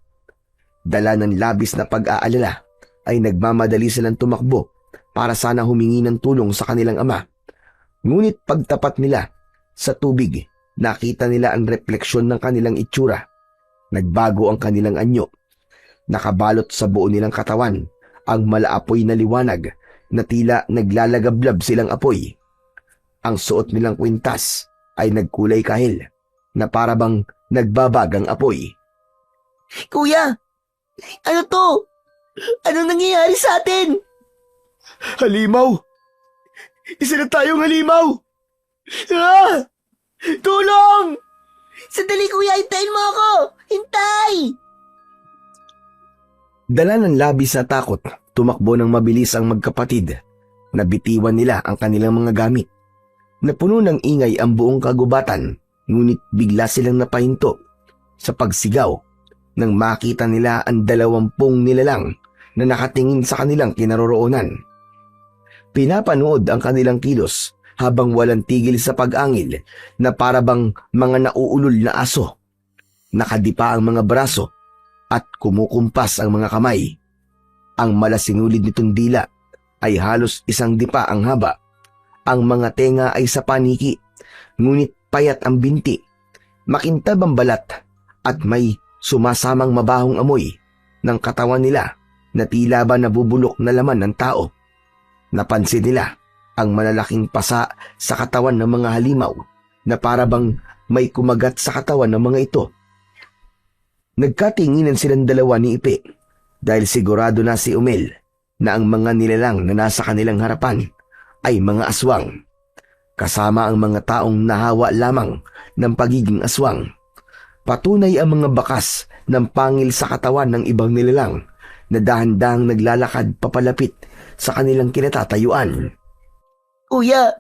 Dala ng labis na pag-aalala ay nagmamadali silang tumakbo para sana humingi ng tulong sa kanilang ama. Ngunit pagtapat nila sa tubig, nakita nila ang refleksyon ng kanilang itsura. Nagbago ang kanilang anyo. Nakabalot sa buo nilang katawan ang malaapoy na liwanag na tila naglalagablab silang apoy. Ang suot nilang kwintas ay nagkulay kahil na parabang nagbabagang apoy. Kuya, ano to? Anong nangyayari sa atin? Halimaw! Isa na tayong halimaw! Ah! Tulong! Sandali kuya, hintayin mo ako! Hintay! Dala ng labis na takot, tumakbo ng mabilis ang magkapatid. Nabitiwan nila ang kanilang mga gamit. Napuno ng ingay ang buong kagubatan, ngunit bigla silang napahinto sa pagsigaw nang makita nila ang 20 nilalang na nakatingin sa kanilang kinaroroonan. Pinapanood ang kanilang kilos habang walang tigil sa pag-angil na parabang mga nauulol na aso. Nakadipa ang mga braso at kumukumpas ang mga kamay. Ang malasinulid nitong dila ay halos 1 dipa ang haba. Ang mga tenga ay sa paniki, ngunit payat ang binti. Makintab ang balat at may sumasamang mabahong amoy ng katawan nila na tila ba nabubulok na laman ng tao. Napansin nila ang malalaking pasa sa katawan ng mga halimaw na parabang may kumagat sa katawan ng mga ito. Nagkatinginan silang dalawa ni Ipe dahil sigurado na si Umel na ang mga nilalang na nasa kanilang harapan ay mga aswang, kasama ang mga taong nahawa lamang ng pagiging aswang. Patunay ang mga bakas ng pangil sa katawan ng ibang nilalang na dahan-dahang naglalakad papalapit sa kanilang kinatatayuan. Kuya,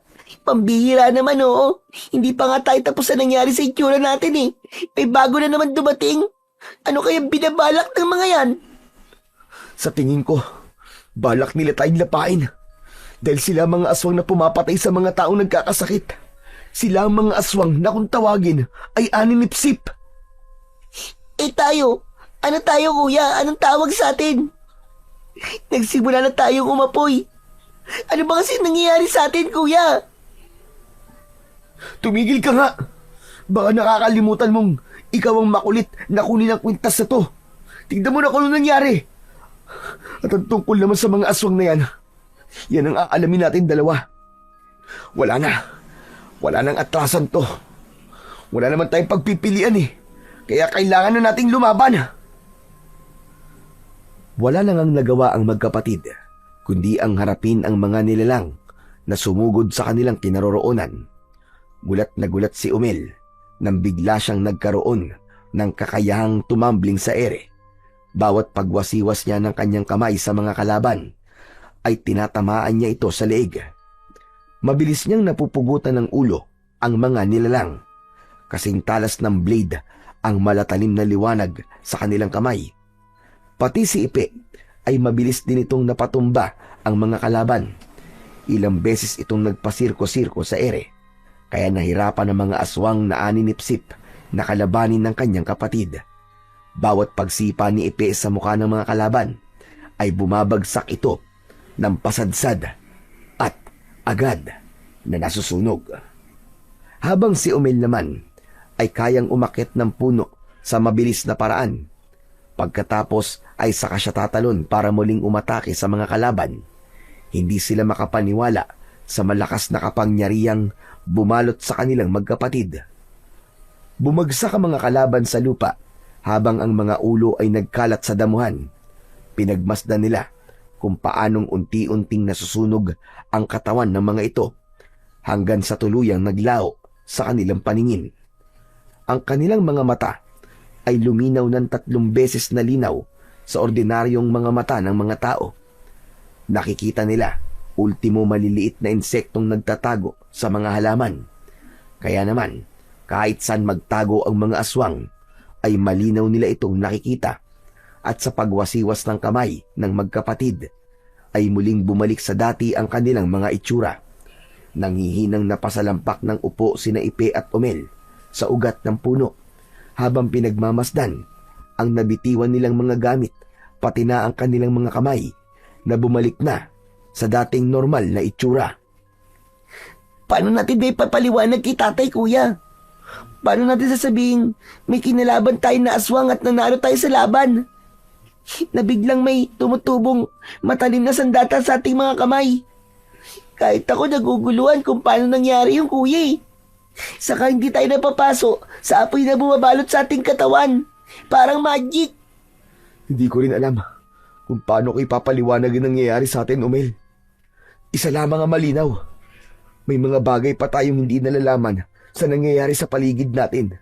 pambihira naman oo. Hindi pa nga tayo tapos na nangyari sa itsura natin eh. May bago na naman dumating. Ano kaya binabalak ng mga yan? Sa tingin ko, balak nila tayong lapain dahil sila mga aswang na pumapatay sa mga taong nagkakasakit. Sila ang mga aswang na kung tawagin ay aninipsip. Eh tayo, ano tayo kuya? Anong tawag sa atin? Nagsimula na tayong umapoy. Ano ba kasi nangyayari sa atin kuya? Tumigil ka nga! Baka nakakalimutan mong ikaw ang makulit na kunin ang kwintas na to. Tignan mo na kung ano nangyari. At ang tungkol naman sa mga aswang na yan, yan ang aalamin natin dalawa. Wala na. Wala nang atrasan to. Wala naman tayong pagpipilian eh. Kaya kailangan na nating lumaban. Wala nang ang nagawa ang magkapatid, kundi ang harapin ang mga nilalang na sumugod sa kanilang kinaroroonan. Gulat na gulat si Umel nang bigla siyang nagkaroon ng kakayahang tumambling sa ere. Bawat pagwasiwas niya ng kanyang kamay sa mga kalaban ay tinatamaan niya ito sa leeg. Mabilis niyang napupugutan ng ulo ang mga nilalang. Kasing talas ng blade ang malatalim na liwanag sa kanilang kamay. Pati si Ipe ay mabilis din itong napatumba ang mga kalaban. Ilang beses itong nagpasirko-sirko sa ere, kaya nahirapan ang mga aswang na aninipsip na kalabanin ng kanyang kapatid. Bawat pagsipa ni Ipe sa mukha ng mga kalaban ay bumabagsak ito ng pasadsad at agad na nasusunog. Habang si Umel naman ay kayang umakyat ng puno sa mabilis na paraan. Pagkatapos ay saka siya tatalon para muling umatake sa mga kalaban. Hindi sila makapaniwala sa malakas na kapangyarihang bumalot sa kanilang magkapatid. Bumagsak ang mga kalaban sa lupa habang ang mga ulo ay nagkalat sa damuhan. Pinagmasdan nila kung paanong unti-unting nasusunog ang katawan ng mga ito hanggang sa tuluyang naglao sa kanilang paningin. Ang kanilang mga mata ay luminaw ng 3 beses na linaw sa ordinaryong mga mata ng mga tao. Nakikita nila ultimo maliliit na insektong nagtatago sa mga halaman. Kaya naman, kahit saan magtago ang mga aswang, ay malinaw nila itong nakikita, at sa pagwasiwas ng kamay ng magkapatid, ay muling bumalik sa dati ang kanilang mga itsura. Nanghihinang napasalampak ng upo sina Ipe at Omel sa ugat ng puno, habang pinagmamasdan ang nabitiwan nilang mga gamit, pati na ang kanilang mga kamay na bumalik na sa dating normal na itsura. Paano natin ba ipapaliwanag kay tatay, kuya? Paano natin sasabihin may kinalaban tayo na aswang at nanalo tayo sa laban? Na biglang may tumutubong matalim na sandata sa ating mga kamay. Kahit ako naguguluhan kung paano nangyari yung kuya eh. Saka hindi tayo napapaso sa apoy na bumabalot sa ating katawan. Parang magic. Hindi ko rin alam kung paano ko ipapaliwanag ang nangyayari sa atin, Omel. Isa lamang ang malinaw. May mga bagay pa tayong hindi nalalaman sa nangyayari sa paligid natin.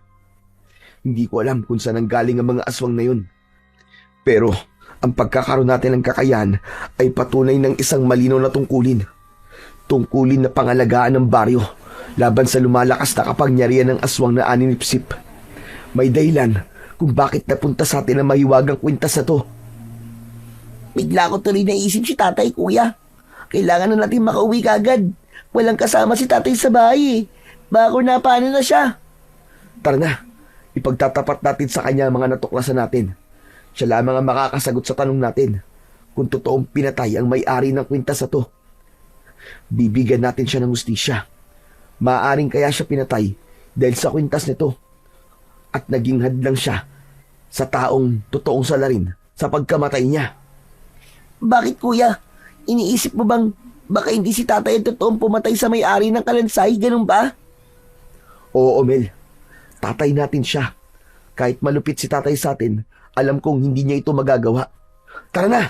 Hindi ko alam kung saan galing ang mga aswang na yun. Pero ang pagkakaroon natin ng kakayahan ay patunay ng isang malinaw na tungkulin. Tungkulin na pangalagaan ng baryo laban sa lumalakas na kapangyarihan ng aswang na aninipsip. May dahilan kung bakit napunta sa atin ang mahiwagang kwintas na to. Bigla ko tuloy naisip si tatay, kuya. Kailangan na natin makauwi kagad. Walang kasama si tatay sa bahay eh. Bako na paano na siya. Tara na, ipagtatapat natin sa kanya ang mga natuklasan natin. Siya lamang ang makakasagot sa tanong natin kung totoong pinatay ang may-ari ng kwintas na to. Bibigyan natin siya ng hustisya. Maaaring kaya siya pinatay dahil sa kwintas nito at naging hadlang siya sa taong totoong salarin sa pagkamatay niya. Bakit, kuya? Iniisip mo bang baka hindi si tatay ang totoong pumatay sa may-ari ng kalansay? Ganun ba? Oo, Omel. Tatay natin siya. Kahit malupit si tatay sa atin, alam kong hindi niya ito magagawa. Tara na!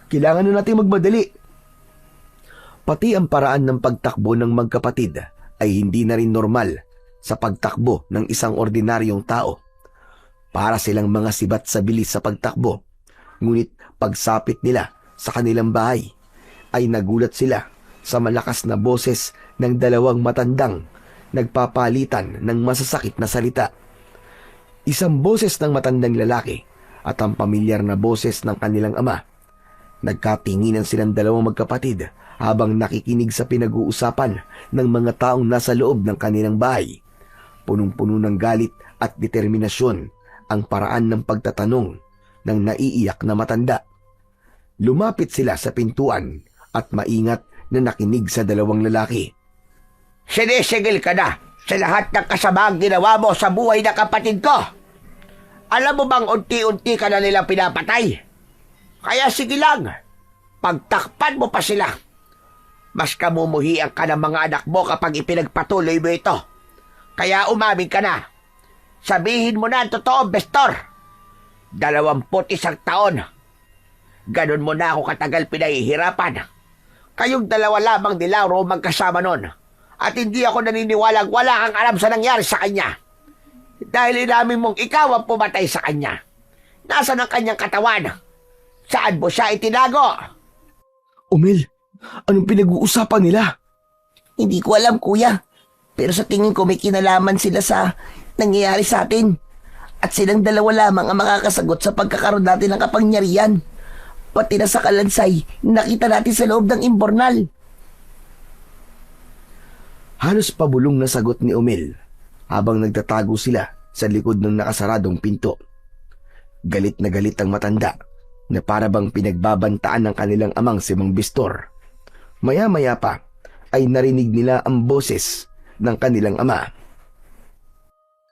Kailangan na natin magmadali. Pati ang paraan ng pagtakbo ng magkapatid ay hindi na rin normal sa pagtakbo ng isang ordinaryong tao. Para silang mga sibat sa bilis sa pagtakbo. Ngunit pagsapit nila sa kanilang bahay, ay nagulat sila sa malakas na boses ng dalawang matandang nagpapalitan ng masasakit na salita. Isang boses ng matandang lalaki at ang pamilyar na boses ng kanilang ama. Nagkatinginan silang dalawang magkapatid habang nakikinig sa pinag-uusapan ng mga taong nasa loob ng kanilang bahay. Punong-puno ng galit at determinasyon ang paraan ng pagtatanong ng naiiyak na matanda. Lumapit sila sa pintuan at maingat na nakinig sa dalawang lalaki. Sinisigil ka na sa lahat ng kasamaang ginawa mo sa buhay ng kapatid ko. Alam mo bang unti-unti ka na nilang pinapatay? Kaya sige lang, pagtakpan mo pa sila. Mas kamumuhian ka ng mga anak mo kapag ipinagpatuloy mo ito. Kaya umamin ka na. Sabihin mo na ang totoo, Bestor. 21 taon. Ganon mo na ako katagal pinahihirapan. Kayong dalawa lamang ni Lauro magkasama nun. At hindi ako naniniwalang wala kang alam sa nangyari sa kanya. Dahil inamin mong ikaw ang pumatay sa kanya. Nasaan ang kanyang katawan? Saan mo siya itinago? Omel, anong pinag-uusapan nila? Hindi ko alam, kuya. Pero sa tingin ko may kinalaman sila sa nangyayari sa atin. At silang dalawa lamang ang makakasagot sa pagkakaroon natin ng kapangyarihan. Pati na sa kalansay, nakita natin sa loob ng imbornal. Halos pabulong na sagot ni Omel habang nagtatago sila sa likod ng nakasaradong pinto. Galit na galit ang matanda na para bang pinagbabantaan ng kanilang amang si Mang Bistor. Maya-maya pa ay narinig nila ang boses ng kanilang ama.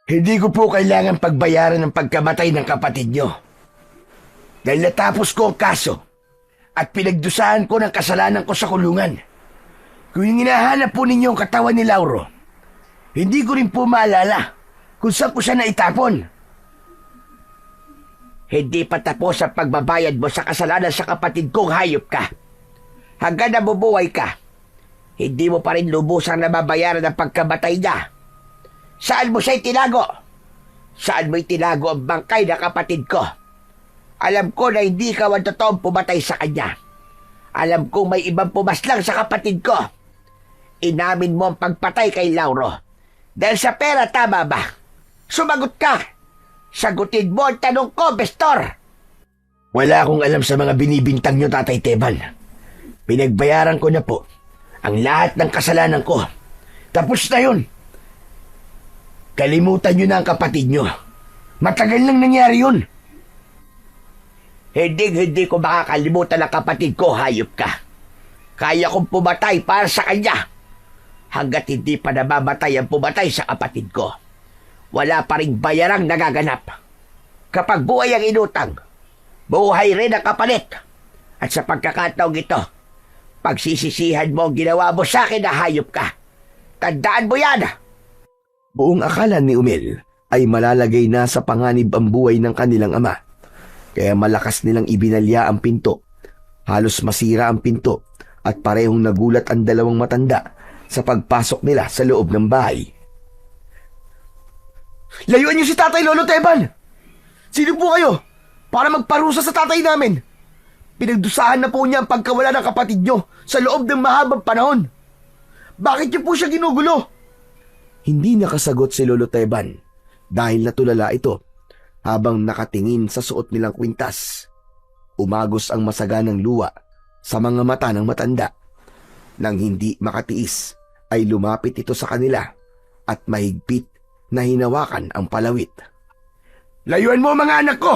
Hindi ko po kailangan pagbayaran ng pagkamatay ng kapatid nyo. Dahil natapos ko ang kaso at pinagdusahan ko ng kasalanan ko sa kulungan. Kung yung hinahanap po ninyo ang katawan ni Lauro, hindi ko rin po maalala kung saan ko siya naitapon. Hindi pa tapos ang pagbabayad mo sa kasalanan sa kapatid kong hayop ka. Hanggang nabubuhay ka, hindi mo pa rin lubusang nababayaran ang pagkamatay niya. Saan mo siya itinago? Saan mo itinago ang bangkay ng kapatid ko? Alam ko na hindi ka ang totoong pumatay sa kanya. Alam kong may ibang pumaslang sa kapatid ko. Inamin mo ang pagpatay kay Lauro. Dahil sa pera, tama ba? Sumagot ka. Sagutin mo ang tanong ko, Bestor. Wala akong alam sa mga binibintang nyo, Tatay Teban. Pinagbayaran ko na po ang lahat ng kasalanan ko. Tapos na yun. Kalimutan nyo na ang kapatid nyo. Matagal nang nangyari yun. Hindi ko makakalimutan ang kapatid ko, hayop ka. Kaya kong pumatay para sa kanya. Hanggat hindi pa namamatay ang pumatay sa kapatid ko. Wala pa ring bayarang nagaganap. Kapag buhay ang inutang, buhay rin ang kapalit. At sa pagkakataong ito, pagsisisihan mo ang ginawa mo sa akin na hayop ka. Tandaan mo yan! Buong akala ni Umel ay malalagay na sa panganib ang buhay ng kanilang ama. Kaya malakas nilang ibinalya ang pinto. Halos masira ang pinto at parehong nagulat ang dalawang matanda sa pagpasok nila sa loob ng bahay. Layuan niyo si Tatay Lolo Teban! Sino po kayo? Para magparusa sa tatay namin. Pinagdusahan na po niya ang pagkawala ng kapatid niyo sa loob ng mahabang panahon. Bakit niyo po siya ginugulo? Hindi nakasagot si Lolo Teban dahil natulala ito habang nakatingin sa suot nilang kwintas. Umagos ang masaganang luwa sa mga mata ng matanda. Nang hindi makatiis ay lumapit ito sa kanila at mahigpit na hinawakan ang palawit. Layuan mo mga anak ko!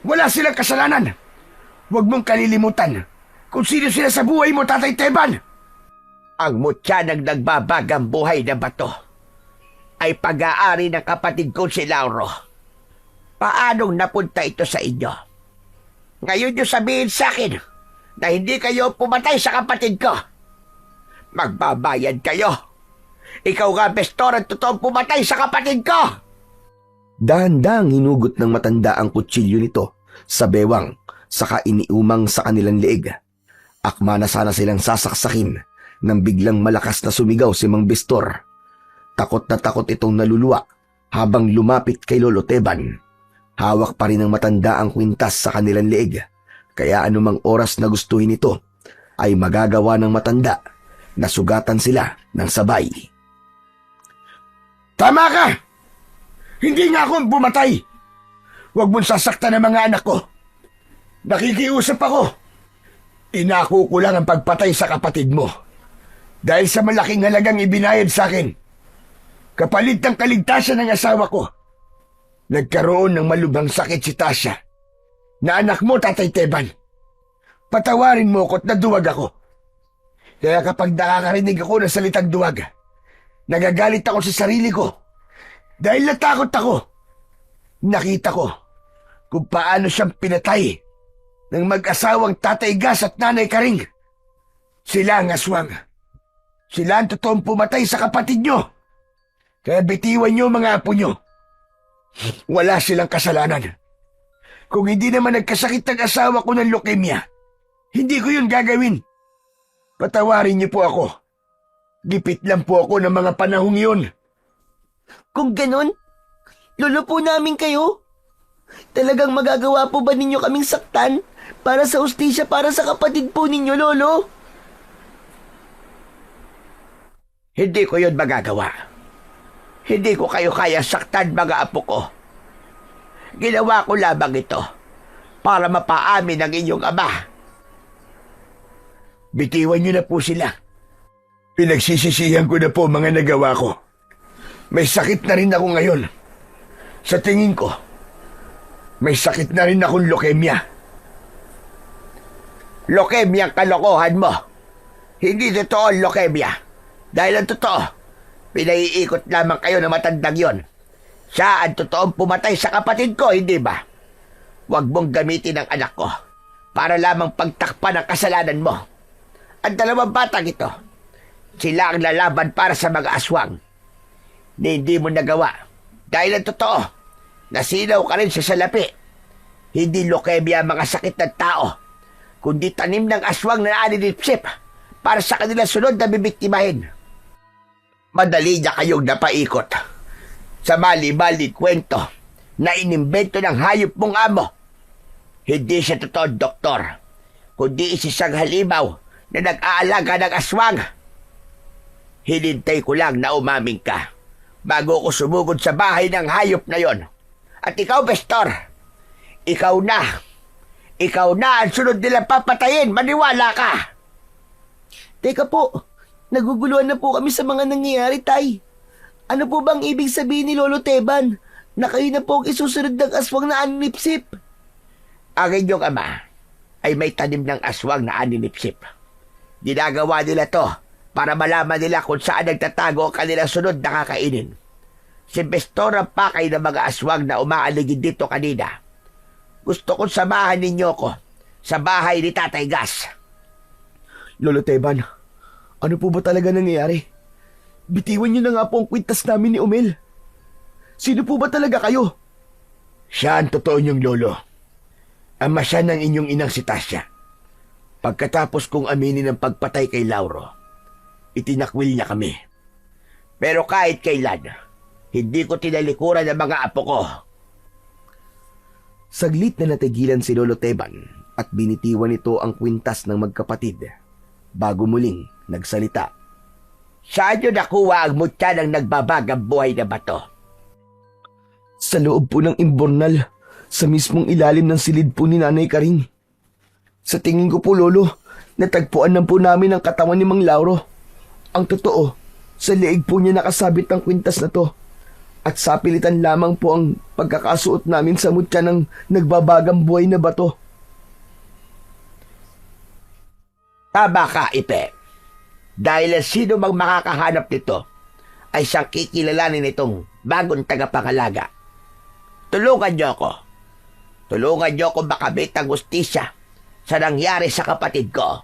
Wala silang kasalanan! Huwag mong kalilimutan kung sino sila sa buhay mo, Tatay Teban! Ang mutya ng nagbabagang buhay na bato ay pag-aari ng kapatid ko si Lauro. Paanong napunta ito sa inyo? Ngayon nyo sabihin sa akin na hindi kayo pumatay sa kapatid ko. Magbabayad kayo. Ikaw nga, Bestor, ang totoong pumatay sa kapatid ko. Dahan-dahang hinugot ng matanda ang kutsilyo nito sa bewang saka iniumang sa kanilang leeg. Akma na sana silang sasaksakin nang biglang malakas na sumigaw si Mang Bestor. Takot na takot itong naluluwa habang lumapit kay Lolo Teban. Hawak pa rin ng matanda ang kwintas sa kanilang leeg, kaya anumang oras na gustuhin ito ay magagawa ng matanda na sugatan sila ng sabay. Tama ka! Hindi nga ako bumatay. Huwag mong sasaktan ang mga anak ko. Nakikiusap ako. Inako ko lang ang pagpatay sa kapatid mo. Dahil sa malaking halagang ibinayad sa akin. Kapalit ng kaligtasan ng asawa ko. Nagkaroon ng malubhang sakit si Tasha. Na anak mo, Tatay Teban. Patawarin mo ko't naduwag ako. Kaya kapag nakakarinig ako ng salitang duwag, nagagalit ako sa sarili ko. Dahil natakot ako. Nakita ko kung paano siyang pinatay ng mag-asawang Tatay Gas at Nanay Karing. Sila ang aswang. Sila ang totoong pumatay sa kapatid nyo. Kaya bitiwan nyo mga apo nyo. Wala silang kasalanan. Kung hindi naman nagkasakit ang asawa ko ng leukemia, hindi ko yun gagawin. Patawarin niyo po ako. Gipit lang po ako ng mga panahong yun. Kung ganon, lolo po namin kayo. Talagang magagawa po ba ninyo kaming saktan para sa ustisya para sa kapatid po ninyo, Lolo? Hindi ko yun magagawa. Hindi ko kayo kaya saktan, mga apo ko. Ginawa ko lamang ito para mapaamin ang inyong ama. Bitiwan niyo na po sila. Pinagsisisihan ko na po mga nagawa ko. May sakit na rin ako ngayon. Sa tingin ko, may sakit na rin akong leukemia. Leukemia ang kalokohan mo. Hindi totoo ang leukemia. Dahil ang totoo, pinaiikot lamang kayo ng matandang yon. Siya ang totoong pumatay sa kapatid ko, hindi ba? Huwag mong gamitin ang anak ko para lamang pagtakpan ang kasalanan mo. Ang dalawang batang ito, sila ang lalaban para sa mga aswang. Hindi mo nagawa. Dahil ang totoo, nasinaw ka rin sa salapi. Hindi leukemia ang mga sakit ng tao, kundi tanim ng aswang na naninipsip para sa kanilang sunod na bibiktimahin. Madali niya kayong napaikot sa mali-mali kwento na inimbento ng hayop mong amo. Hindi siya totoong doktor, kundi isang halimaw na nag-aalaga ng aswang. Hinintay ko lang na umaming ka bago ko sumugod sa bahay ng hayop na yon. At ikaw, Bestor, ikaw na ang sunod nilang papatayin, maniwala ka. Teka po, naguguluhan na po kami sa mga nangyayari, Tay. Ano po bang ibig sabihin ni Lolo Teban na kayo na po ang isusunod ng aswang na aninipsip? Ang inyong ama ay may tanim ng aswang na aninipsip. Ginagawa nila to para malaman nila kung saan nagtatago ang kanilang sunod na kakainin. Si Bestor ang pakay ng mga aswang na umaaligid dito kanina. Gusto kong samahan ninyo ko sa bahay ni Tatay Gas. Lolo Teban, ano po ba talaga nangyayari? Bitiwan niyo na nga po ang kwintas namin ni Umel. Sino po ba talaga kayo? Siya ang totoo niyong lolo. Ama siya ng inyong inang si Tasya. Pagkatapos kong aminin ang pagpatay kay Lauro, itinakwil niya kami. Pero kahit kailan, hindi ko tinalikuran ang mga apo ko. Saglit na natigilan si Lolo Teban at binitiwan nito ang kwintas ng magkapatid bago muling nagsalita. Saan niyo nakuha ang mutya ng nagbabagang buhay na bato? Sa loob po ng imbornal, sa mismong ilalim ng silid po ni Nanay Karing. Sa tingin ko po, Lolo, natagpuan na po namin ang katawan ni Mang Lauro. Ang totoo, sa leeg po niya nakasabit ang kwintas na to. At sa pilitan lamang po ang pagkakasuot namin sa mutya ng nagbabagang buhay na bato. Tama ka, Ipe. Dahil ang sino mang makakahanap nito ay siyang kikilalanin nitong bagong tagapangalaga. Tulungan niyo ako. Tulungan niyo ako makamit ang hustisya sa nangyari sa kapatid ko.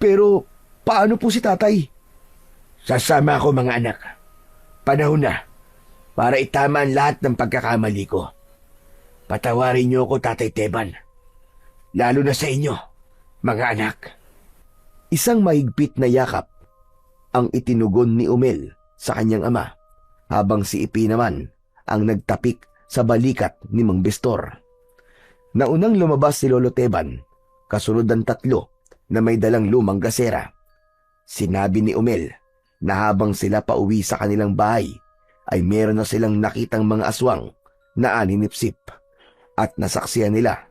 Pero paano po si tatay? Sasama ako, mga anak. Panahon na para itama ang lahat ng pagkakamali ko. Patawarin niyo ako, Tatay Teban. Lalo na sa inyo, mga anak. Isang mahigpit na yakap ang itinugon ni Umel sa kanyang ama, habang si Ipi naman ang nagtapik sa balikat ni Mang Bestor. Naunang lumabas si Lolo Teban, kasunod ang tatlo na may dalang lumang gasera. Sinabi ni Umel na habang sila pauwi sa kanilang bahay ay meron na silang nakitang mga aswang na aninipsip at nasaksiyan nila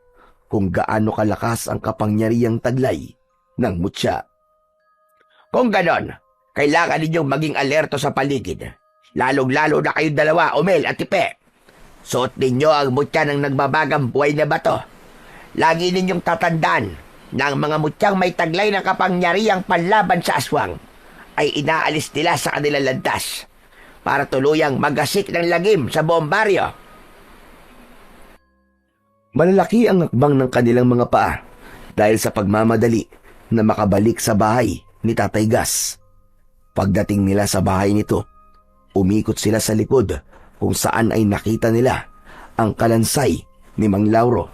kung gaano kalakas ang kapangyarihang taglay ng mutya. Kung ganon, kailangan ninyong maging alerto sa paligid. Lalong-lalo na kayong dalawa, Umel at Ipe. Suot ninyo ang mutya ng nagbabagang buhay na bato. Lagi ninyong tatandaan na ang mga mutyang may taglay ng kapangyarihang panlaban sa aswang ay inaalis nila sa kanilang landas para tuluyang magasik ng lagim sa buong baryo. Malalaki ang hakbang ng kanilang mga paa dahil sa pagmamadali na makabalik sa bahay ni Tatay Gas. Pagdating nila sa bahay nito, umikot sila sa likod kung saan ay nakita nila ang kalansay ni Mang Lauro.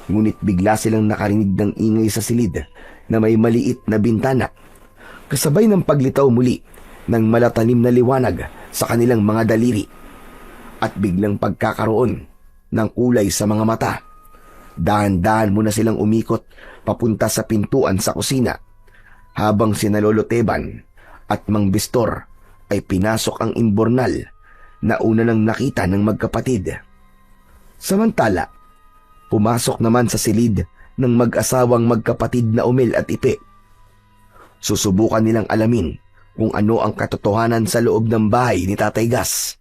Ngunit bigla silang nakarinig ng ingay sa silid na may maliit na bintana, kasabay ng paglitaw muli ng malatalim na liwanag sa kanilang mga daliri at biglang pagkakaroon ng kulay sa mga mata. Dahan-dahan muna silang umikot papunta sa pintuan sa kusina habang sina Lolo Teban at Mang Bestor ay pinasok ang imbornal na una nang nakita ng magkapatid. Samantala, pumasok naman sa silid ng mag-asawang magkapatid na Umel at Ipe. Susubukan nilang alamin kung ano ang katotohanan sa loob ng bahay ni Tatay Gas.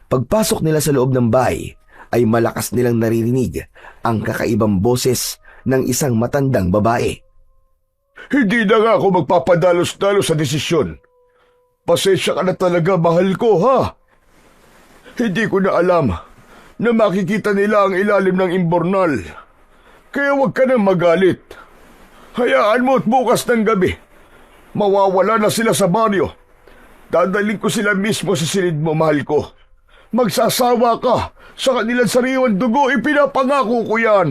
Pagpasok nila sa loob ng bahay, ay malakas nilang naririnig ang kakaibang boses ng isang matandang babae. Hindi na nga ako magpapadalos-dalos sa desisyon. Pasensya ka na talaga, mahal ko, ha? Hindi ko na alam na makikita nila ang ilalim ng imbornal. Kaya huwag ka nang magalit. Hayaan mo at bukas ng gabi, mawawala na sila sa baryo. Dadaling ko sila mismo sa silid mo, mahal ko. Magsasawa ka sa kanilang sariwang dugo, ipinapangako ko yan.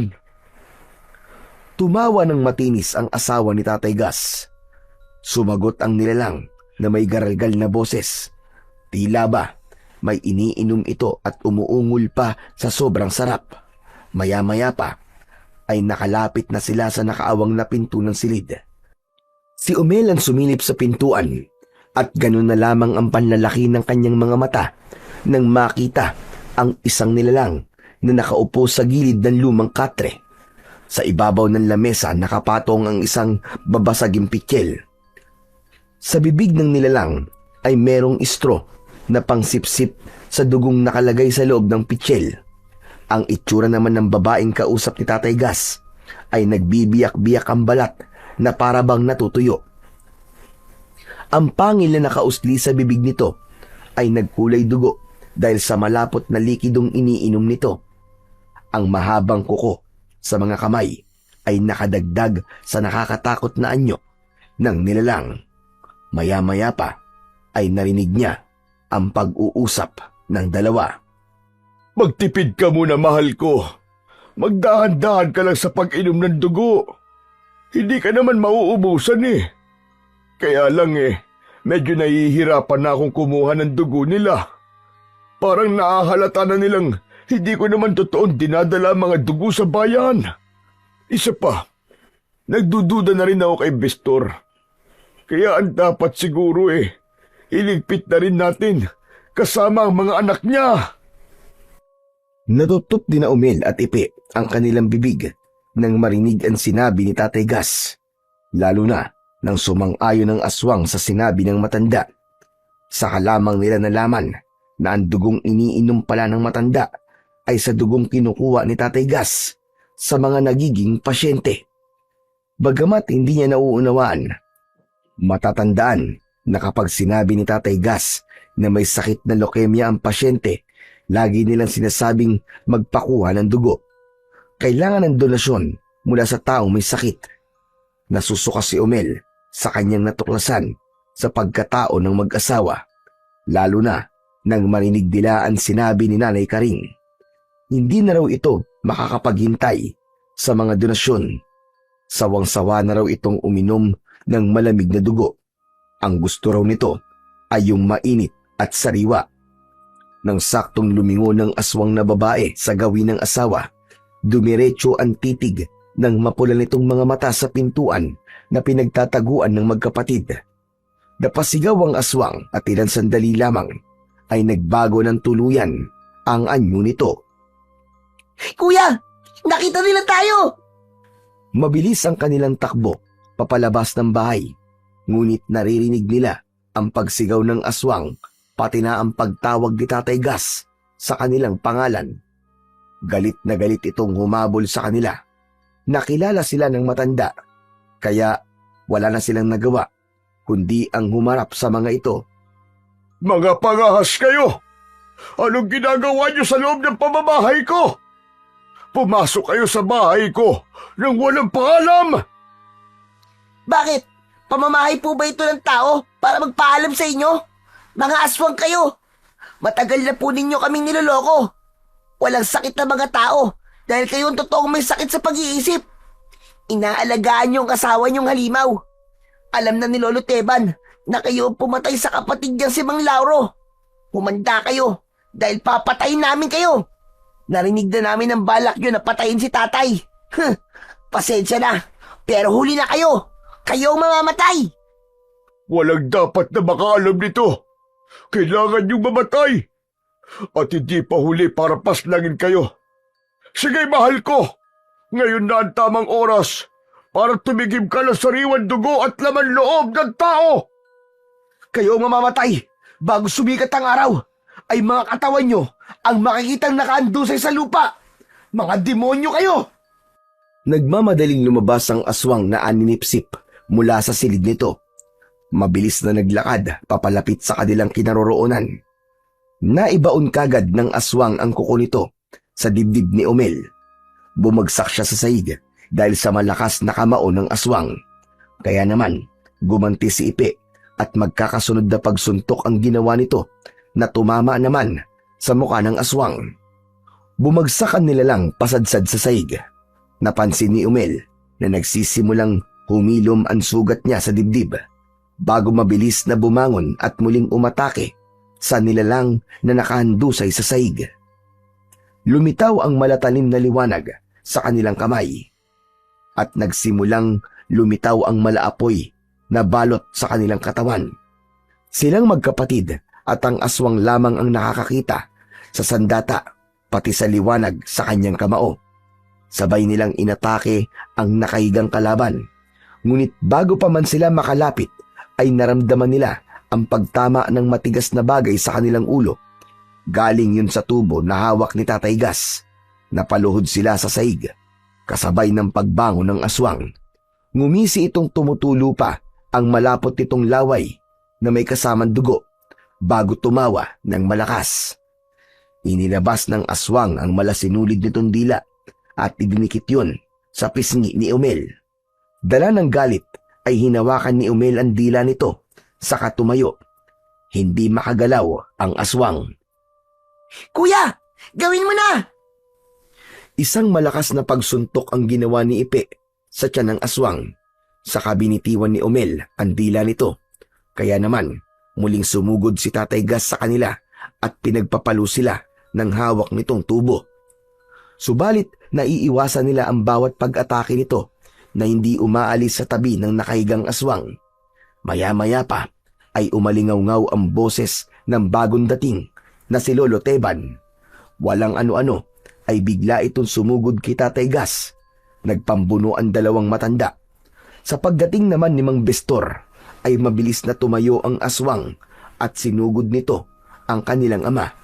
Tumawa ng matinis ang asawa ni Tatay Gas. Sumagot ang nilalang na may garalgal na boses. Tila ba may iniinom ito at umuungol pa sa sobrang sarap. Maya-maya pa ay nakalapit na sila sa nakaawang na pinto ng silid. Si Umel ang sumilip sa pintuan at ganun na lamang ang panlalaki ng kanyang mga mata nang makita ang isang nilalang na nakaupo sa gilid ng lumang katre. Sa ibabaw ng lamesa nakapatong ang isang babasaging pikyel. Sa bibig ng nilalang ay merong istro na pangsipsip sa dugong nakalagay sa loob ng pikyel. Ang itsura naman ng babaeng kausap ni Tatay Gas ay nagbibiyak-biyak ang balat na para bang natutuyo. Ang pangil na nakausli sa bibig nito ay nagkulay dugo dahil sa malapot na likidong iniinom nito. Ang mahabang kuko sa mga kamay ay nakadagdag sa nakakatakot na anyo ng nilalang. Maya-maya pa ay narinig niya ang pag-uusap ng dalawa. Magtipid ka muna, mahal ko. Magdahan-dahan ka lang sa pag-inom ng dugo. Hindi ka naman mauubusan eh. Kaya lang medyo nahihirapan na akong kumuha ng dugo nila. Parang naahalata na nilang hindi ko naman totoong dinadala mga dugo sa bayan. Isa pa, nagdududa na rin ako kay Bestor. Kaya ang dapat siguro iligpit na rin natin kasama ang mga anak niya. Natutup din na Umel at Ipe ang kanilang bibig nang marinig ang sinabi ni Tatay Gas, lalo na nang sumang-ayon ng aswang sa sinabi ng matanda. Saka lamang nila nalaman na ang dugong iniinom pala ng matanda ay sa dugong kinukuha ni Tatay Gas sa mga nagiging pasyente. Bagamat hindi niya nauunawaan, matatandaan na kapag sinabi ni Tatay Gas na may sakit na leukemia ang pasyente, lagi nilang sinasabing magpakuha ng dugo. Kailangan ng donasyon mula sa taong may sakit. Nasusuka si Umel sa kanyang natuklasan sa pagkatao ng mag-asawa, lalo na nang marinig nila ang sinabi ni Nanay Karing. Hindi na raw ito makakapaghintay sa mga donasyon. Sawang-sawa na raw itong uminom ng malamig na dugo. Ang gusto raw nito ay yung mainit at sariwa. Nang saktong lumingon ng aswang na babae sa gawin ng asawa, dumiretso ang titig ng mapula nitong mga mata sa pintuan na pinagtataguan ng magkapatid. Napasigaw ang aswang at ilang sandali lamang ay nagbago ng tuluyan ang anyo nito. Kuya, nakita nila tayo! Mabilis ang kanilang takbo papalabas ng bahay, ngunit naririnig nila ang pagsigaw ng aswang pati na ang pagtawag ni Tatay Gas sa kanilang pangalan. Galit na galit itong humabol sa kanila. Nakilala sila ng matanda, kaya wala na silang nagawa kundi ang humarap sa mga ito. Mga pangahas kayo! Anong ginagawa niyo sa loob ng pamamahay ko? Pumasok kayo sa bahay ko nang walang paalam! Bakit? Pamamahay po ba ito ng tao para magpaalam sa inyo? Mga aswang kayo! Matagal na po ninyo kaming niloloko. Walang sakit na mga tao dahil kayo ang totoong may sakit sa pag-iisip. Inaalagaan niyo ang asawa niyong halimaw. Alam na ni Lolo Teban na kayo ang pumatay sa kapatid niyang si Mang Lauro. Humanda kayo dahil papatayin namin kayo. Narinig na namin ang balak niyo na patayin si tatay. Pasensya na, pero huli na kayo. Kayo ang mamamatay. Walang dapat na makaalam nito. Kailangan niyong mamatay. At hindi pa huli para paslangin kayo. Sige, mahal ko. Ngayon na ang tamang oras para tumigim ka ng sariwan dugo at laman loob ng tao. Kayo ang mamamatay bago sumikat ang araw ay mga katawan nyo ang makikitang nakaandusay sa lupa. Mga demonyo kayo! Nagmamadaling lumabas ang aswang na aninipsip mula sa silid nito. Mabilis na naglakad papalapit sa kanilang kinaroroonan. Naibaon kagad ng aswang ang kuko nito sa dibdib ni Umel. Bumagsak siya sa sahig dahil sa malakas na kamao ng aswang. Kaya naman, gumanti si Ipe at magkakasunod na pagsuntok ang ginawa nito na tumama naman sa mukha ng aswang. Bumagsakan nila lang pasadsad sa sahig. Napansin ni Umel na nagsisimulang humilom ang sugat niya sa dibdib bago mabilis na bumangon at muling umatake sa nilalang na nakahandusay sa sahig. lumitaw ang malatalim na liwanag sa kanilang kamay at nagsimulang lumitaw ang malaapoy na balot sa kanilang katawan. Silang magkapatid at ang aswang lamang ang nakakakita sa sandata pati sa liwanag sa kanyang kamao. Sabay nilang inatake ang nakahigang kalaban. Ngunit bago pa man sila makalapit ay naramdaman nila ang pagtama ng matigas na bagay sa kanilang ulo. Galing yun sa tubo na hawak ni Tatay Gas. Napaluhod sila sa saig, kasabay ng pagbangon ng aswang. Ngumisi itong tumutulo pa ang malapot nitong laway na may kasamang dugo bago tumawa ng malakas. Inilabas ng aswang ang malasinulid nitong dila at idinikit yun sa pisngi ni Umel. Dala ng galit ay hinawakan ni Umel ang dila nito saka tumayo. Hindi makagalaw ang aswang. Kuya, gawin mo na! Isang malakas na pagsuntok ang ginawa ni Ipe sa tiyan ng aswang. Saka binitiwan ni Umel ang dila nito. Kaya naman, muling sumugod si Tatay Gas sa kanila at pinagpapalo sila ng hawak nitong tubo. Subalit, naiiwasan nila ang bawat pag-atake nito na hindi umaalis sa tabi ng nakahigang aswang. Maya-maya pa ay umalingaw-ngaw ang boses ng bagong dating na si Lolo Teban. Walang ano-ano ay bigla itong sumugod kay Tatay Gas. Nagpambuno ang dalawang matanda. Sa pagdating naman ni Mang Bestor ay mabilis na tumayo ang aswang at sinugod nito ang kanilang ama.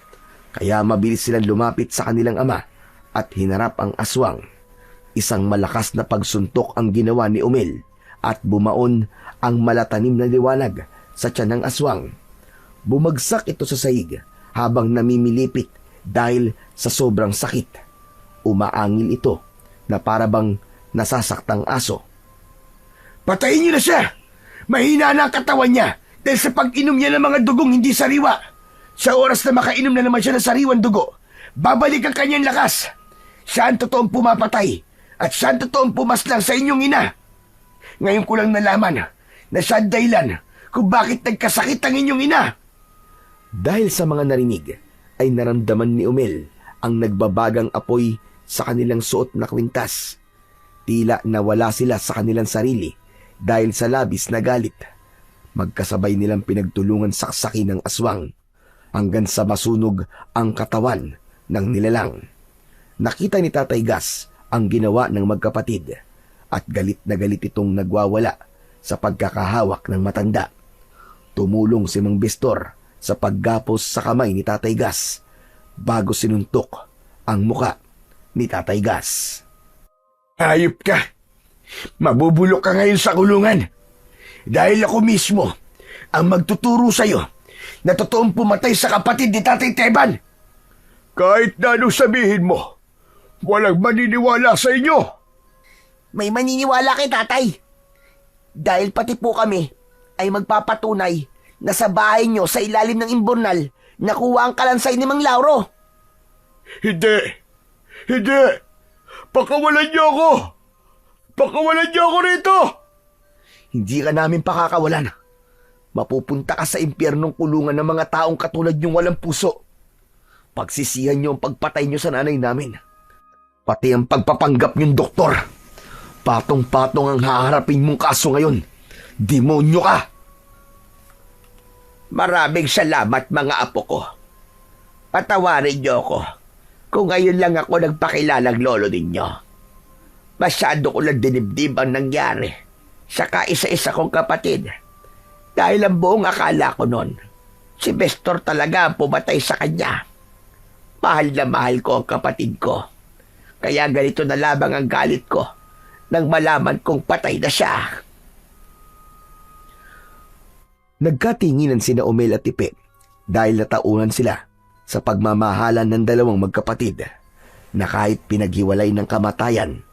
Kaya mabilis silang lumapit sa kanilang ama at hinarap ang aswang. Isang malakas na pagsuntok ang ginawa ni Umel at bumaon ang malatanim na liwanag sa tiyan ng aswang. Bumagsak ito sa saig habang namimilipit dahil sa sobrang sakit. Umaangil ito na parabang nasasaktang aso. Patayin niyo na siya! Mahina na ang katawan niya dahil sa pag-inom niya ng mga dugong hindi sariwa. Sa oras na makainom na naman siya ng sariwang dugo, babalik ang kanyang lakas. Siya ang totoong pumapatay at siya ang totoong pumaslang sa inyong ina. Ngayon ko lang nalaman na siya ang dahilan kung bakit nagkasakit ang inyong ina. Dahil sa mga narinig ay naramdaman ni Umel ang nagbabagang apoy sa kanilang suot na kwintas. Tila nawala sila sa kanilang sarili dahil sa labis na galit. Magkasabay nilang pinagtulungan saksakin ng aswang hanggang sa masunog ang katawan ng nilalang. Nakita ni Tatay Gas ang ginawa ng magkapatid at galit na galit itong nagwawala sa pagkakahawak ng matanda. Tumulong si Mang Bestor sa paggapos sa kamay ni Tatay Gas bago sinuntok ang muka ni Tatay Gas. Hayop ka! Mabubulok ka ngayon sa kulungan. Dahil ako mismo ang magtuturo sa'yo na totoong pumatay sa kapatid ni Tatay Teban. Kahit na anong sabihin mo, walang maniniwala sa inyo. May maniniwala kay tatay. Dahil pati po kami ay magpapatunay na sa bahay nyo sa ilalim ng imburnal nakuha ang kalansay ni Mang Lauro. Hindi! Hindi! Pakawalan niyo ako! Pakawalan niyo ako rito! Hindi ka namin pakakawalan. Mapupunta ka sa impyernong kulungan ng mga taong katulad niyong walang puso. Pagsisihan niyo ang pagpatay niyo sa nanay namin. Pati ang pagpapanggap niyong doktor. Patong-patong ang haharapin mong kaso ngayon. Demonyo ka! Maraming salamat mga apo ko. Patawarin niyo ako kung ngayon lang ako nagpakilalang lolo ninyo. Masyado ko lang dinibdib ang nangyari sa kaisa-isa kong kapatid. Dahil ang buong akala ko noon, si Bestor talaga ang pumatay sa kanya. Mahal na mahal ko ang kapatid ko. Kaya ganito na lamang ang galit ko nang malaman kong patay na siya. Nagkatinginan sina Umel at Ipe dahil natauhan sila sa pagmamahalan ng dalawang magkapatid na kahit pinaghiwalay ng kamatayan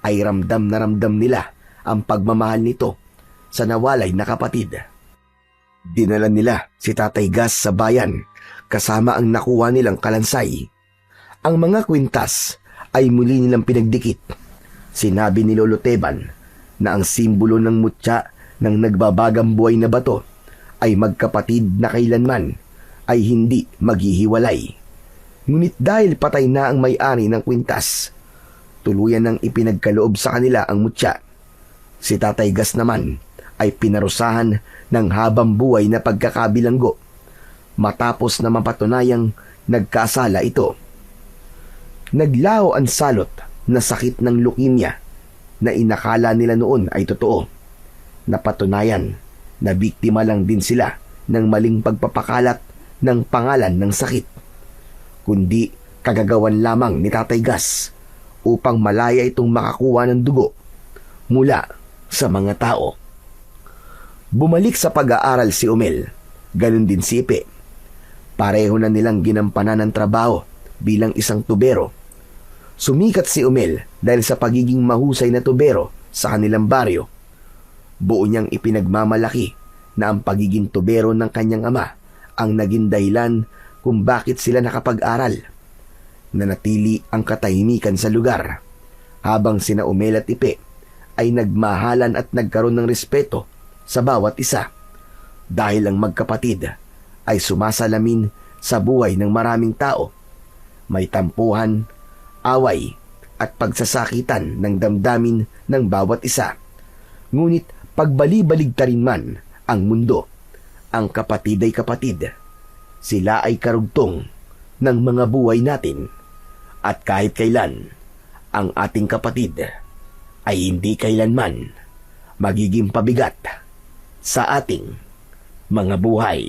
ay ramdam na ramdam nila ang pagmamahal nito sa nawalay na kapatid. Dinala nila si Tatay Gas sa bayan kasama ang nakuha nilang kalansay. Ang mga kwintas ay muli nilang pinagdikit. Sinabi ni Lolo Teban na ang simbolo ng mutya ng nagbabagang buhay na bato ay magkapatid na kailanman ay hindi maghihiwalay. Ngunit dahil patay na ang may-ari ng kwintas, tuluyan nang ipinagkaloob sa kanila ang mutya. Si Tatay Gas naman ay pinarusahan ng habang buhay na pagkakabilanggo matapos na mapatunayang nagkasala ito. Naglaho ang salot na sakit ng leukemia na inakala nila noon ay totoo. Napatunayan na biktima lang din sila ng maling pagpapakalat ng pangalan ng sakit, kundi kagagawan lamang ni Tatay Gas upang malaya itong makakuha ng dugo mula sa mga tao. Bumalik sa pag-aaral si Umel, ganun din si Ipe. Pareho na nilang ginampanan ng trabaho bilang isang tubero. Sumikat si Umel dahil sa pagiging mahusay na tubero sa kanilang baryo. Buo niyang ipinagmamalaki na ang pagiging tubero ng kanyang ama ang naging dahilan kung bakit sila nakapag-aral. Nanatili ang katahimikan sa lugar habang sina Umel at Ipe ay nagmahalan at nagkaroon ng respeto sa bawat isa dahil ang magkapatid ay sumasalamin sa buhay ng maraming tao. May tampuhan, away at pagsasakitan ng damdamin ng bawat isa. Ngunit pagbali-baligtarin man ang mundo, ang kapatid ay kapatid. Sila ay karugtong ng mga buhay natin. At kahit kailan, ang ating kapatid ay hindi kailanman magiging pabigat sa ating mga buhay.